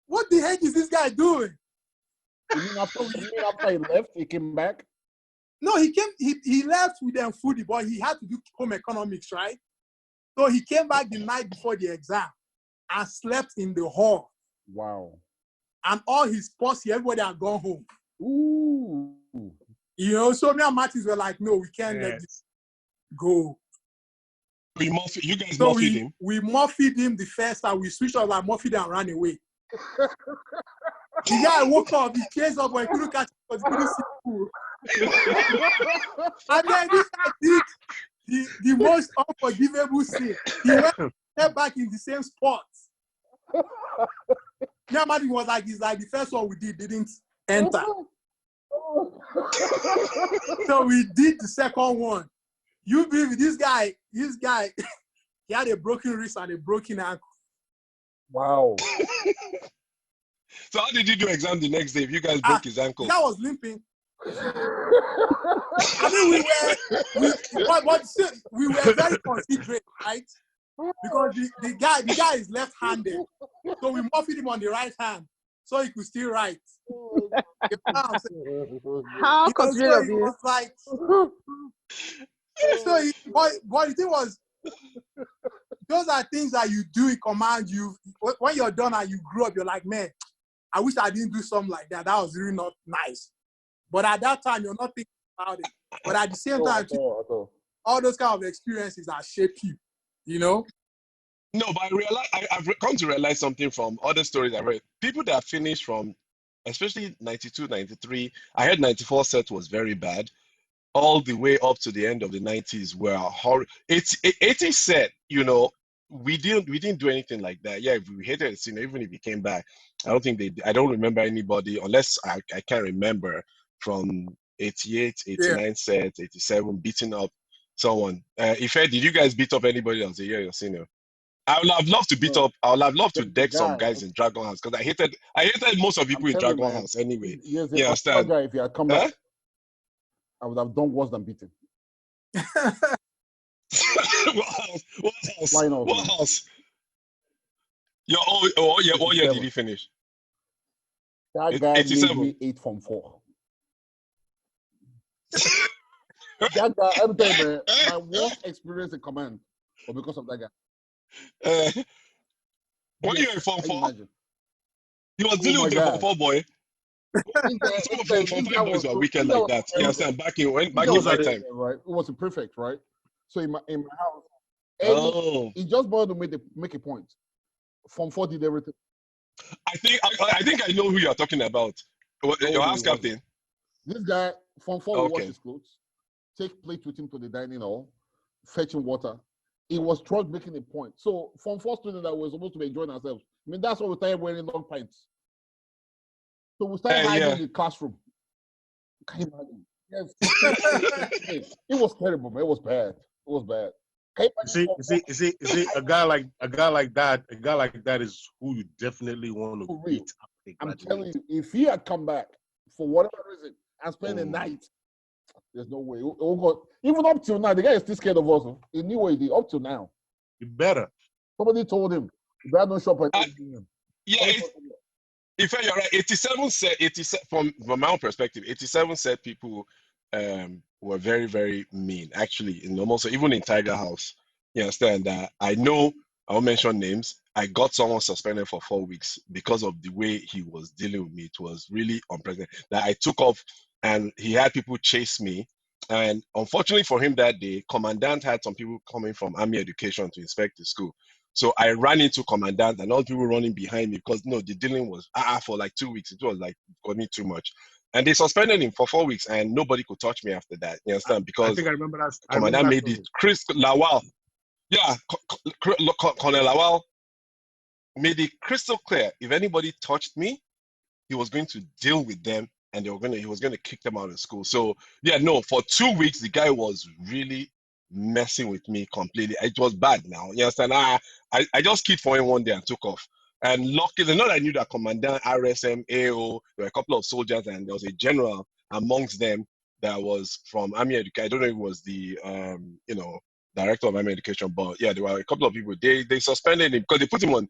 [SPEAKER 3] what the heck is this guy doing?
[SPEAKER 2] You mean after he left, he came back?
[SPEAKER 3] No, he left with them Foodie, but he had to do home economics, right? So he came back the night before the exam and slept in the hall.
[SPEAKER 2] Wow.
[SPEAKER 3] And all his posse, everybody had gone home.
[SPEAKER 2] Ooh.
[SPEAKER 3] You know, so me and Martins were like, no, we can't let this go.
[SPEAKER 1] You guys muffied him?
[SPEAKER 3] We muffied him the first time. We switched off like muffied and ran away. The guy woke up, he chased up, but he couldn't catch him because he couldn't see food. And then this guy did the most unforgivable sin. He went back in the same spot. Yeah, Martin was like, it's like the first one we didn't enter. So we did the second one. You believe this guy, he had a broken wrist and a broken ankle.
[SPEAKER 2] Wow.
[SPEAKER 1] So how did you do exam the next day if you guys
[SPEAKER 3] Ah,
[SPEAKER 1] broke his ankle?
[SPEAKER 3] the guy was limping. I mean, but we were very considerate, right? Because the guy is left-handed, so we muffled him on the right hand, so he could still write. You know what I'm saying?
[SPEAKER 5] How
[SPEAKER 3] You know,
[SPEAKER 5] considerate
[SPEAKER 3] so
[SPEAKER 5] of
[SPEAKER 3] he
[SPEAKER 5] you.
[SPEAKER 3] was like, but the thing was, those are things that you do in command. When you're done and you grew up, you're like, man, I wish I didn't do something like that. That was really not nice. But at that time, you're not thinking about it. But at the same time, all those kind of experiences that shape you, you know?
[SPEAKER 1] No, but I've come to realize something from other stories I've read. People that finished from, especially 92, 93, I heard 94 set was very bad. All the way up to the end of the 90s were horrible. 80 set, you know, we didn't do anything like that. Yeah, if we hated it, you know, even if he came back, I don't remember anybody, unless I can't remember, from 88, 89 set, 87, beating up someone. Ife, did you guys beat up anybody else a year your senior? I would have loved to beat up. I would have loved to deck some guys in Dragon House because I hated most of the people in Dragon House anyway.
[SPEAKER 2] Yes,
[SPEAKER 1] You understand?
[SPEAKER 2] guy, if you had come back, I would have done worse than beating.
[SPEAKER 1] What else?
[SPEAKER 2] Why not?
[SPEAKER 1] What else? What year did he finish?
[SPEAKER 2] That guy
[SPEAKER 1] 87.
[SPEAKER 2] made me 8 from 4. That guy, I'm telling you, man, my worst experience in command was because of that guy.
[SPEAKER 1] When you were in Form 4, he was
[SPEAKER 2] Oh
[SPEAKER 1] dealing with a Form 4 boy. Some of Form 5 boys were wicked like that. You understand? Back in my time.
[SPEAKER 2] Right? It was a prefect, right? So in my house, he just wanted to make a point. Form 4 did everything.
[SPEAKER 1] I think I know who you are talking about. Your house captain.
[SPEAKER 2] This guy, Form 4 will wash his clothes, take plate with him to the dining hall, fetch him water. He was trying making a point. So Form 4 students that were supposed to be enjoying ourselves, I mean, that's why we started wearing long pants. So we started hiding in the classroom. Can you imagine? Yes. It was terrible, man. It was bad. It was bad.
[SPEAKER 4] You see, a guy like that is who you definitely want to beat.
[SPEAKER 2] I'm telling you, if he had come back for whatever reason and spent the night, there's no way. Even up till now, the guy is still scared of us. He knew what he did up till now.
[SPEAKER 4] You better.
[SPEAKER 2] Somebody told him, you better not shop at
[SPEAKER 1] in fact, you're right. 87 said, from my own perspective, 87 said people were very, very mean, actually, in normal. So even in Tiger House, you understand that I won't mention names. I got someone suspended for 4 weeks because of the way he was dealing with me. It was really unprecedented. That I took off and he had people chase me. And unfortunately for him that day, Commandant had some people coming from Army Education to inspect the school. So I ran into Commandant and all people running behind me because the dealing was for like 2 weeks. It was like got me too much. And they suspended him for 4 weeks and nobody could touch me after that. You understand? Because
[SPEAKER 4] I think I remember that.
[SPEAKER 1] Commandant made it. Chris Lawal. Yeah, Colonel Lawal made it crystal clear. If anybody touched me, he was going to deal with them and he was gonna kick them out of school. So for 2 weeks the guy was really messing with me completely. It was bad now. You understand? I just keyed for him one day and took off. And luckily, not I knew that Commandant, RSM, AO, there were a couple of soldiers and there was a general amongst them that was from Army Education. I don't know if it was the director of Army Education, but yeah, there were a couple of people. They suspended him because they put him on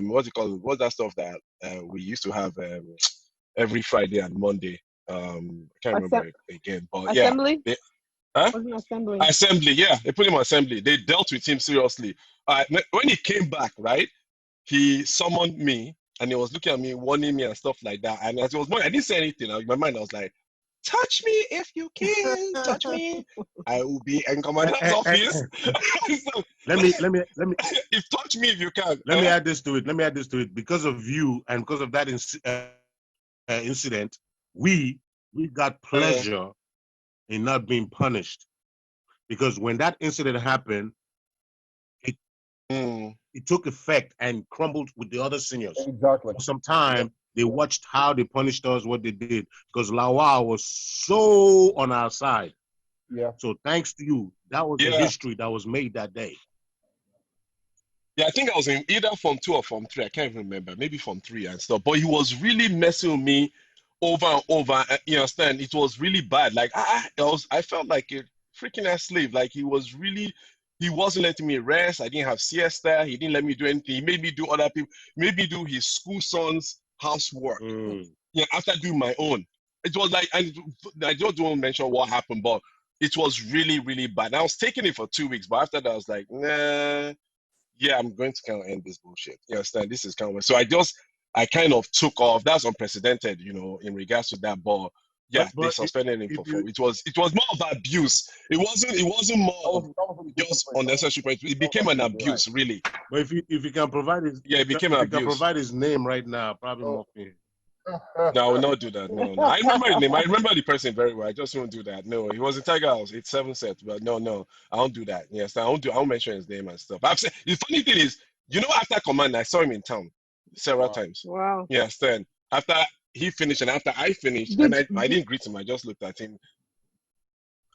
[SPEAKER 1] what's it called? What's that stuff that we used to have every Friday and Monday? I can't remember again, but
[SPEAKER 5] assembly?
[SPEAKER 1] Yeah.
[SPEAKER 5] Assembly.
[SPEAKER 1] Assembly, yeah. They put him on assembly. They dealt with him seriously. When he came back, right, he summoned me and he was looking at me, warning me and stuff like that. And as it was more, I didn't say anything. In my mind, I was like, touch me if you can, touch me. I will be in Commandant's office.
[SPEAKER 4] So, let me.
[SPEAKER 1] If touch me if you can.
[SPEAKER 4] Let me add this to it. Because of you and because of that incident, we got pleasure in not being punished. Because when that incident happened, it took effect and crumbled with the other seniors.
[SPEAKER 2] Exactly.
[SPEAKER 4] For some time, they watched how they punished us, what they did, because Lawal was so on our side.
[SPEAKER 2] Yeah.
[SPEAKER 4] So thanks to you, that was the history that was made that day.
[SPEAKER 1] Yeah, I think I was in either Form 2 or Form 3. I can't even remember. Maybe Form 3 and stuff. But he was really messing with me over and over. You understand? It was really bad. Like I felt like a freaking ass slave. Like he wasn't letting me rest. I didn't have siesta. He didn't let me do anything. He made me do other people, made me do his school son's housework.
[SPEAKER 4] Mm.
[SPEAKER 1] Yeah, after doing my own. It was like, and I just don't mention what happened, but it was really, really bad. And I was taking it for 2 weeks, but after that, I was like, nah, yeah, I'm going to kind of end this bullshit. You understand? This is kind of so I kind of took off. That's unprecedented, in regards to that. But yeah, they
[SPEAKER 4] But
[SPEAKER 1] suspended him
[SPEAKER 4] if
[SPEAKER 1] for 4.
[SPEAKER 4] you
[SPEAKER 1] It was more of abuse. It wasn't more of
[SPEAKER 2] That was a different
[SPEAKER 1] just
[SPEAKER 2] point.
[SPEAKER 1] unnecessary. It
[SPEAKER 2] That
[SPEAKER 1] became
[SPEAKER 2] was
[SPEAKER 1] an
[SPEAKER 2] absolutely right.
[SPEAKER 1] abuse, really.
[SPEAKER 4] but if you can provide his
[SPEAKER 1] Yeah, it became
[SPEAKER 4] if
[SPEAKER 1] an
[SPEAKER 4] you can
[SPEAKER 1] abuse.
[SPEAKER 4] provide his name right now, probably
[SPEAKER 2] Oh.
[SPEAKER 4] more for him.
[SPEAKER 1] No, I will not do that. No, no. I remember his name. I remember the person very well. I just won't do that. No, he was in Tiger House. It's 7 sets, but no, no, I won't do that. Yes, I won't mention his name and stuff. The funny thing is, after command, I saw him in town several
[SPEAKER 2] Wow.
[SPEAKER 1] times.
[SPEAKER 5] Wow.
[SPEAKER 1] Yes, then after he finished and after I finished, and
[SPEAKER 5] Did
[SPEAKER 1] I didn't greet him. I just looked at him.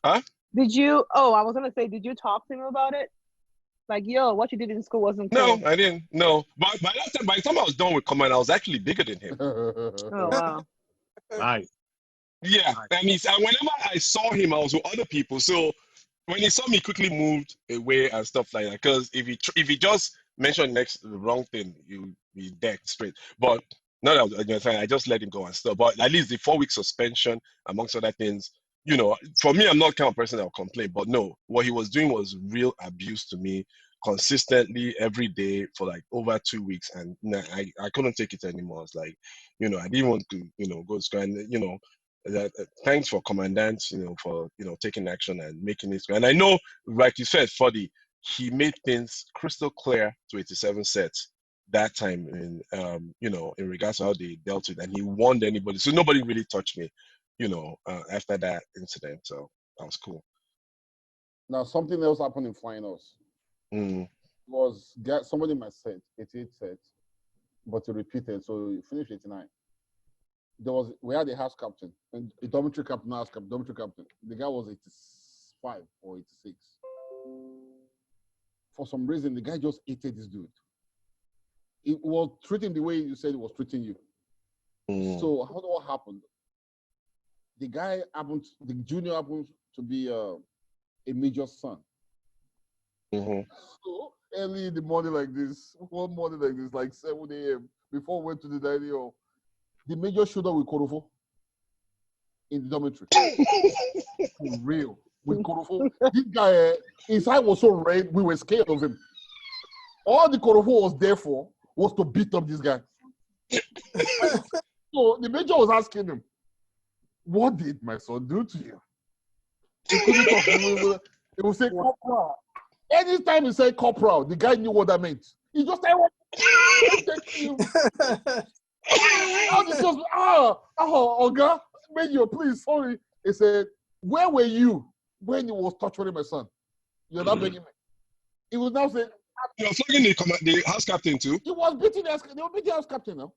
[SPEAKER 1] Huh?
[SPEAKER 5] did you? Oh, I was gonna say, did you talk to him about it? Like, yo, what you did in school wasn't
[SPEAKER 1] No,
[SPEAKER 5] cool.
[SPEAKER 1] I didn't. No, but by the time I was done with command, I was actually bigger than him.
[SPEAKER 5] Oh wow.
[SPEAKER 4] Nice.
[SPEAKER 1] Yeah,
[SPEAKER 4] Nice.
[SPEAKER 1] and whenever I saw him, I was with other people. So when he saw me, he quickly moved away and stuff like that. Because if he just mentioned the wrong thing, you be dead straight. But no, I just let him go and stuff. But at least the 4 week suspension, amongst other things, for me, I'm not the kind of person that will complain. But no, what he was doing was real abuse to me consistently every day for like over 2 weeks, and I couldn't take it anymore. I was like, I didn't want to, go to school, and thanks for commandant, for taking action and making it. And I know, like you said, Foddy, he made things crystal clear to 87 sets that time in regards to how they dealt with it, and he warned anybody, so nobody really touched me, after that incident. So that was cool.
[SPEAKER 2] Now, something else happened in flying us.
[SPEAKER 1] Mm.
[SPEAKER 2] Somebody might said 88 sets, but he repeated, so he finished 89. We had a house captain, and a dormitory captain, dormitory captain. The guy was 85 or 86. For some reason, the guy just hated this dude. It was treating the way you said it was treating you. So what happened? The junior happened to be a major's son.
[SPEAKER 1] Mm-hmm.
[SPEAKER 2] So early in the morning like this, one morning like this, like 7 a.m., before we went to the dining hall, the major showed up with Korofo in the dormitory. For real. With Korofo. This guy, his eye was so red, we were scared of him. All the Korofo was there for was to beat up this guy. So the major was asking him, what did my son do to you? He couldn't talk. He would say, Corporal. Anytime he said Corporal, the guy knew what that meant. He just said, now this was, Oga, Major, please, sorry. He said, where were you when he was torturing my son? You're not begging me. He was now saying,
[SPEAKER 1] You're flogging the house captain too?
[SPEAKER 2] he was beating the house captain now.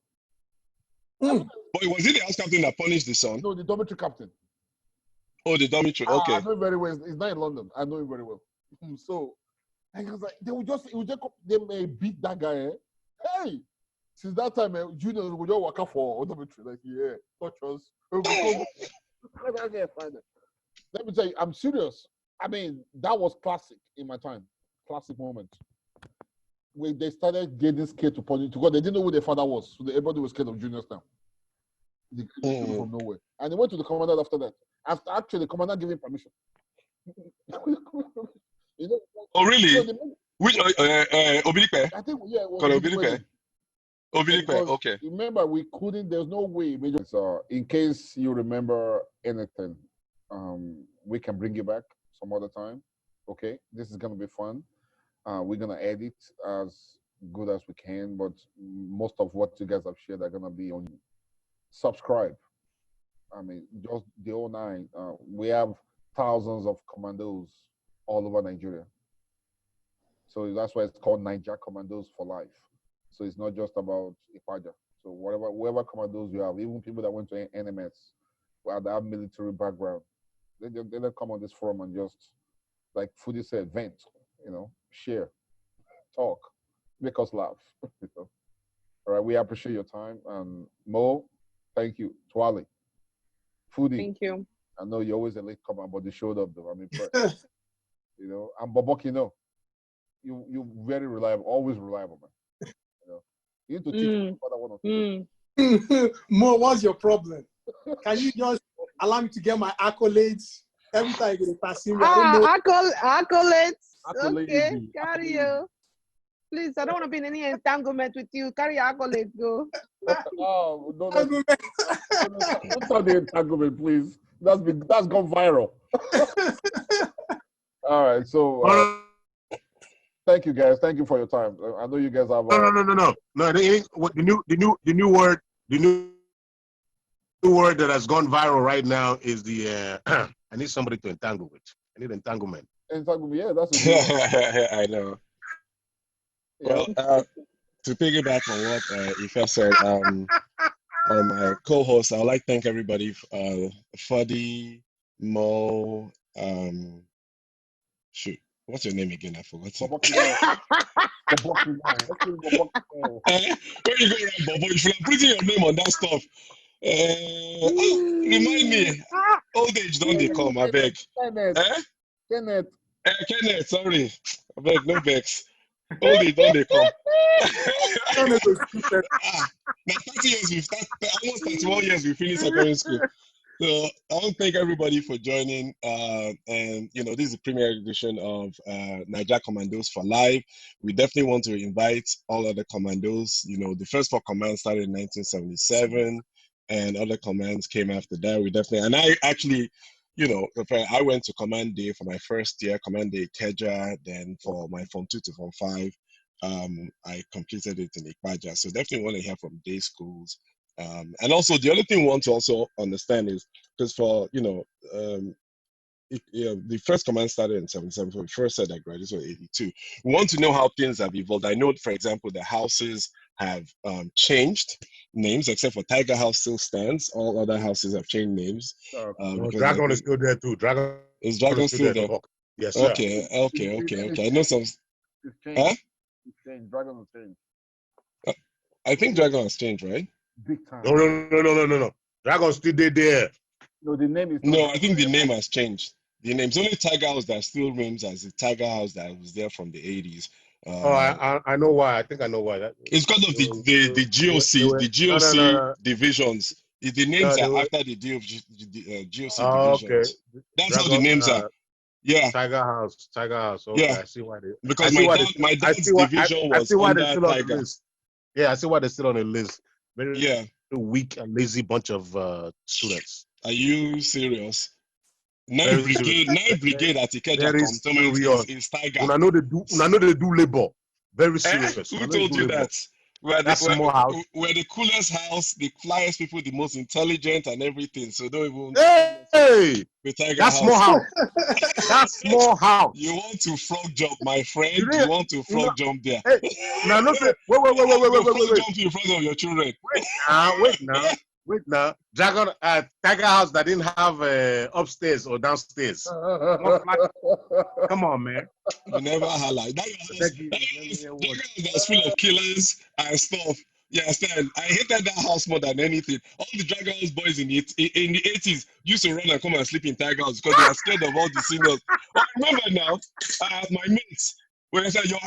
[SPEAKER 1] But was it the house captain that punished the son?
[SPEAKER 2] No, the dormitory captain.
[SPEAKER 1] Oh, the dormitory. Okay.
[SPEAKER 2] I know him very well. He's not in London. I know him very well. So, I was like, they may beat that guy. Eh? Hey, since that time, juniors would just work out for dormitory. Like, yeah, touch us. Let me tell you, I'm serious. I mean, that was classic in my time. Classic moment. When they started getting scared to punish, because they didn't know who their father was. So everybody was scared of juniors now. They came from nowhere. And they went to the commandant after that. Actually, the commandant gave him permission.
[SPEAKER 1] Oh, really? Which Obilipe?
[SPEAKER 2] I think, yeah, it was
[SPEAKER 1] Obilipe. Obilipe, okay.
[SPEAKER 2] Remember, there's no way. In case you remember anything, we can bring you back some other time. Okay, this is gonna be fun. We're gonna edit as good as we can, but most of what you guys have shared are gonna be on. Subscribe. I mean, just the whole nine. We have thousands of commandos all over Nigeria. So that's why it's called Naija Commandos for life. So it's not just about Ipaja. So whoever commandos you have, even people that went to NMS, that have military background, they come on this forum and just, like Foodie said, vent, share, talk. make us laugh. You know? All right, we appreciate your time. And Mo, thank you. Twali, Foodie.
[SPEAKER 5] Thank you.
[SPEAKER 2] I know you're always a late comer, but you showed up though. I'm impressed. You know, and Bobok, you're very reliable, always reliable, man. You know, you need to teach another one or two.
[SPEAKER 3] Mo, what's your problem? Can you just allow me to get my accolades every time you get a passing?
[SPEAKER 5] Accolades.
[SPEAKER 2] Accolades,
[SPEAKER 5] Okay, carry you. Please, I don't want to be in any entanglement with you. Carry your accolades, go.
[SPEAKER 2] Oh, no, don't start the entanglement, please. That's gone viral. All right, so thank you guys. Thank you for your time. I know you guys have.
[SPEAKER 4] No. The new word that has gone viral right now is the I need somebody to entangle with. I need entanglement.
[SPEAKER 2] Entanglement, yeah, that's a good one.
[SPEAKER 1] I know.
[SPEAKER 2] Yeah.
[SPEAKER 1] Well, to piggyback on what Ife said, on my co-host, I would like to thank everybody, Fuddy, Mo, shoot, what's your name again? I forgot. Where you go, right, Bobo? You should have put your name on that stuff. Remind me, old age don't they come, I beg.
[SPEAKER 2] Kenneth.
[SPEAKER 1] Kenneth, sorry. I beg, no vex. Old age don't they come. Now 30 years we've started, almost 31 years we finished secondary school. So I want to thank everybody for joining. And this is the premiere edition of Naija Commandos for Live. We definitely want to invite all other commandos. The first 4 commands started in 1977, and other commands came after that. And I actually, I went to Command Day for my first year, Command Day Keja, then for my Form 2 to Form 5. I completed it in Ikpaja. So definitely want to hear from day schools. And also the other thing we want to also understand is, because for, the first command started in 77, so the first set I graduated was 82. We want to know how things have evolved. I know, for example, the houses have changed names, except for Tiger House still stands. All other houses have changed names.
[SPEAKER 4] Dragon is still there too.
[SPEAKER 1] Is Dragon still there?
[SPEAKER 4] Yes, sir.
[SPEAKER 1] Okay. I know some. Huh?
[SPEAKER 2] It's changed. Dragon has changed.
[SPEAKER 1] I think Dragon has changed, right?
[SPEAKER 2] Big time.
[SPEAKER 4] No. Dragon's still there.
[SPEAKER 2] No, the name is.
[SPEAKER 1] No, I think the name has changed. The name's only Tiger House that still remains as the Tiger House that was there from the 80s.
[SPEAKER 4] I know why. I think I know why.
[SPEAKER 1] It's because of the GOC divisions. The names are after the GOC divisions.
[SPEAKER 4] Okay.
[SPEAKER 1] That's how the names are. Yeah.
[SPEAKER 4] Tiger House. Okay,
[SPEAKER 1] yeah.
[SPEAKER 4] I see why
[SPEAKER 1] because my dad's division was under Tiger.
[SPEAKER 4] Yeah, I see why they're still on the list. Very weak and lazy bunch of students.
[SPEAKER 1] Are you serious? 9 brigade at Ikeja Cantonment is Tiger.
[SPEAKER 4] Una know they do labor. Very serious.
[SPEAKER 1] Who told you that? We're the coolest house, the flyest people, the most intelligent and everything. So don't even.
[SPEAKER 4] Hey!
[SPEAKER 1] That's
[SPEAKER 4] small house. That's small house.
[SPEAKER 1] You want to frog jump, my friend? You want to frog jump there?
[SPEAKER 4] Hey, now, no, say, wait.
[SPEAKER 1] Jump in front of your children.
[SPEAKER 4] Wait now. Dragon Tiger House that didn't have upstairs or downstairs. Come on, man.
[SPEAKER 1] You never highlight that house was full of killers and stuff. You understand? I hated that house more than anything. All the Dragon House boys in the 80s used to run and come and sleep in Tiger House because they are scared of all the seniors. But remember now, my mates, when I said your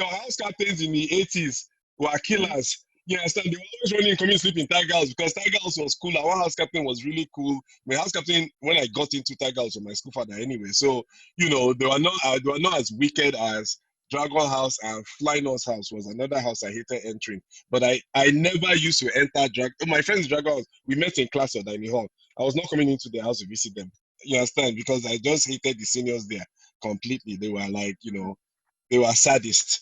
[SPEAKER 1] house captains in the 80s were killers. You understand? They were always running and coming to sleep in Tiger House because Tiger House was cool. Our house captain was really cool. My house captain, when I got into Tiger House, was my school father anyway. So, they were not as wicked as Dragon House, and Flynor's house was another house I hated entering. But I never used to enter my friend's Dragon House. We met in class or dining hall. I was not coming into the house to visit them. You understand? Because I just hated the seniors there completely. They were like, they were sadists.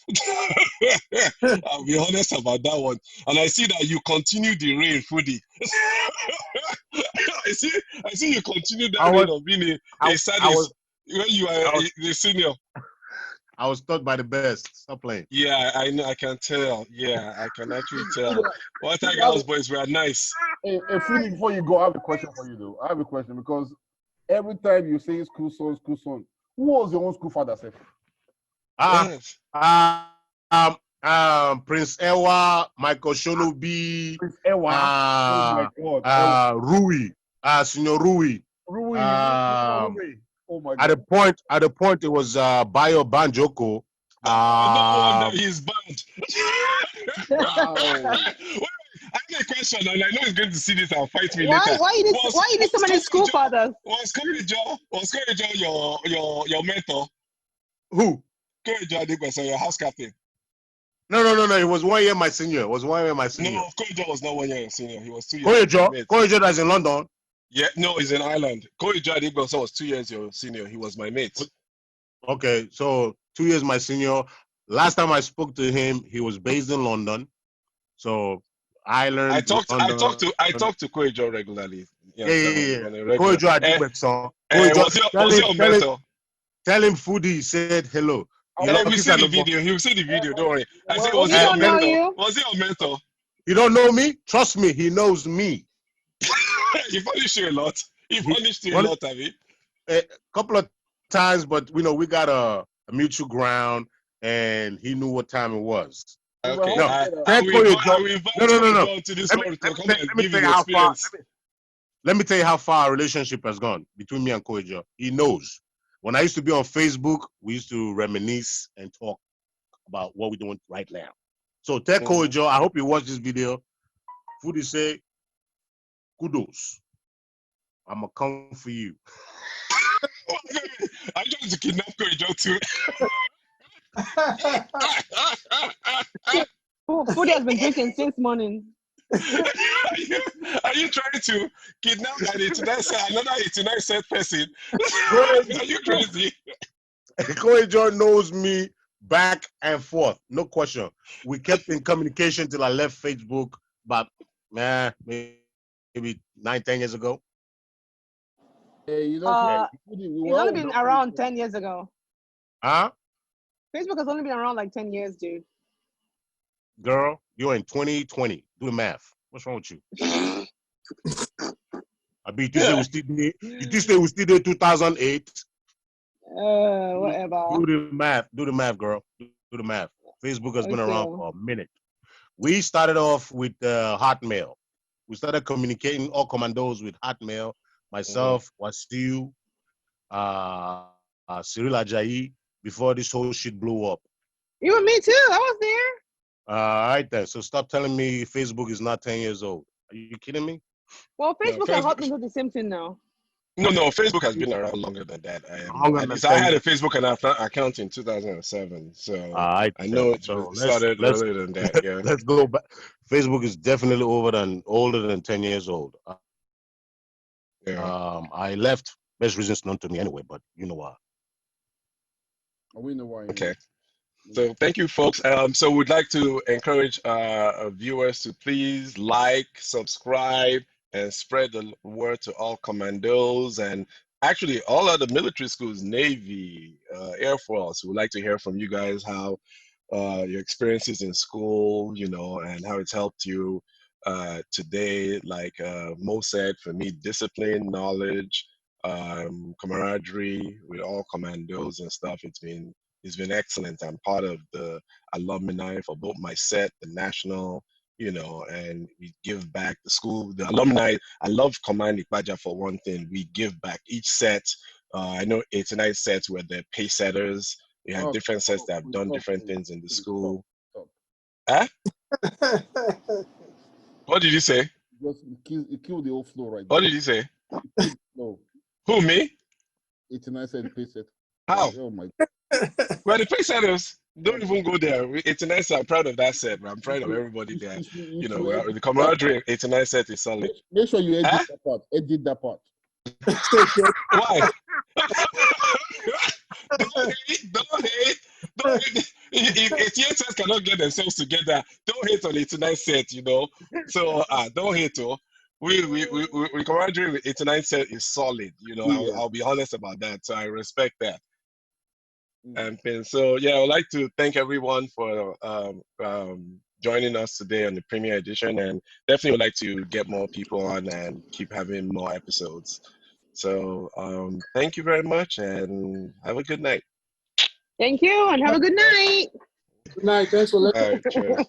[SPEAKER 1] I'll be honest about that one. And I see that you continue the reign, Foodie. I see you continue that reign of being a sadist when you are the senior.
[SPEAKER 4] I was taught by the best. Stop playing.
[SPEAKER 1] Yeah, I know. I can tell. Yeah, I can actually tell. Well, Tiger House boys were nice.
[SPEAKER 2] Hey, Foodie, before you go, I have a question for you, though. I have a question because every time you say school son, who was your own school father, Seth?
[SPEAKER 4] Prince Ewa, Michael Sholubi,
[SPEAKER 2] Prince Ewa. Oh my God. Ewa.
[SPEAKER 4] Rui, Senior Rui.
[SPEAKER 2] Rui. Oh my
[SPEAKER 4] At
[SPEAKER 2] God.
[SPEAKER 4] the point, it was Bayo Banjoko.
[SPEAKER 1] No wonder he's banned.
[SPEAKER 2] Wow.
[SPEAKER 1] Wait, I have a question, and I know he's going to see this and fight me
[SPEAKER 5] Why?
[SPEAKER 1] later.
[SPEAKER 5] Why you need so many school fathers?
[SPEAKER 1] Was Korejo your mentor?
[SPEAKER 4] Who?
[SPEAKER 1] Korejo Adegbesa, your house captain.
[SPEAKER 4] No. He was 1 year my senior.
[SPEAKER 1] No, Korejo was not 1 year your senior. He was 2 years.
[SPEAKER 4] Korejo that's in London.
[SPEAKER 1] Yeah, no, he's in Ireland. Korejo Adegbesa was 2 years your senior. He was my mate.
[SPEAKER 4] Okay, so 2 years my senior. Last time I spoke to him, he was based in London. So Ireland.
[SPEAKER 1] I talked to Korejo regularly.
[SPEAKER 4] Yeah.
[SPEAKER 1] Korejo
[SPEAKER 4] Adegbesa.
[SPEAKER 1] Was he on mentor?
[SPEAKER 4] Tell him Foodie said hello.
[SPEAKER 1] He see the video. He will see the video. Don't worry. I said, was
[SPEAKER 5] he
[SPEAKER 1] he
[SPEAKER 5] don't know
[SPEAKER 1] mentor?
[SPEAKER 5] you.
[SPEAKER 1] Was he on mentor?
[SPEAKER 4] You don't know me? Trust me, he knows me.
[SPEAKER 1] He punished you a lot. He punished you a lot, Abby.
[SPEAKER 4] A couple of times, but we got a mutual ground, and he knew what time it was.
[SPEAKER 1] Okay.
[SPEAKER 4] No.
[SPEAKER 1] I will invite Korejo to this call to come and give you the experience.
[SPEAKER 4] Let me tell you how far our relationship has gone between me and Korejo. He knows. When I used to be on Facebook, we used to reminisce and talk about what we're doing right now. So tell Korejo, I hope you watch this video. Foodie say, kudos. I'ma come for you.
[SPEAKER 1] I'm trying to kidnap Korejo too.
[SPEAKER 5] Foodie has been drinking since morning.
[SPEAKER 1] Are you trying to kidnap another 89 cent person? Are you crazy?
[SPEAKER 4] Korejo knows me back and forth, no question. We kept in communication till I left Facebook about maybe 9-10 years ago.
[SPEAKER 2] Hey,
[SPEAKER 5] it's only been around 10 years ago.
[SPEAKER 4] Huh?
[SPEAKER 5] Facebook has only been around like 10 years, dude.
[SPEAKER 4] Girl, you're in 2020. Do the math. What's wrong with you? I beat you. You say we still did 2008.
[SPEAKER 5] Whatever.
[SPEAKER 4] Do the math, girl. Do the math. Facebook has been around for a minute. We started off with Hotmail. We started communicating all commandos with Hotmail. Myself, Wasiu, Cyril Ajayi, before this whole shit blew up.
[SPEAKER 5] You and me too. I was there.
[SPEAKER 4] All right then. So stop telling me Facebook is not 10 years old. Are you kidding me?
[SPEAKER 5] Well, Facebook and Hotmail do the same thing now.
[SPEAKER 1] No, Facebook has been around longer than that. I had a Facebook account in 2007, so I know it started earlier than that. Yeah.
[SPEAKER 4] Let's go back. Facebook is definitely older than 10 years old. I left. Best reasons known to me anyway, but you know why.
[SPEAKER 2] We know why.
[SPEAKER 1] Okay. So thank you, folks. So we'd like to encourage our viewers to please like, subscribe, and spread the word to all commandos and actually all other military schools, Navy, Air Force. We'd like to hear from you guys how your experiences in school, and how it's helped you today. Like Mo said, for me, discipline, knowledge, camaraderie with all commandos and stuff. It's been excellent. I'm part of the alumni for both my set, the national, and we give back the school, the alumni. I love Command Ikpaja for one thing. We give back each set. I know 89 sets were the pay setters. We have different sets that have done different things in the school. Huh? What did you say?
[SPEAKER 2] You killed the whole flow right there.
[SPEAKER 1] What did you say?
[SPEAKER 2] No.
[SPEAKER 1] Who, me?
[SPEAKER 2] 89 said pay set.
[SPEAKER 1] How?
[SPEAKER 2] Oh my.
[SPEAKER 1] Well, the pay setters don't even go there. 89 set, I'm proud of that set. I'm proud of everybody there. The camaraderie 89 set is solid.
[SPEAKER 2] Make sure you edit that part. Edit that part.
[SPEAKER 1] Why? Don't hate. If 88 sets cannot get themselves together, don't hate on 89 set, So don't hate. We camaraderie with 89 set is solid. I'll be honest about that. So I respect that. And so I would like to thank everyone for joining us today on the premiere edition, and definitely would like to get more people on and keep having more episodes. So thank you very much and have a good night.
[SPEAKER 5] Thank you and have a good night.
[SPEAKER 3] Good night. Thanks for
[SPEAKER 1] All
[SPEAKER 3] listening.
[SPEAKER 1] right, cheers.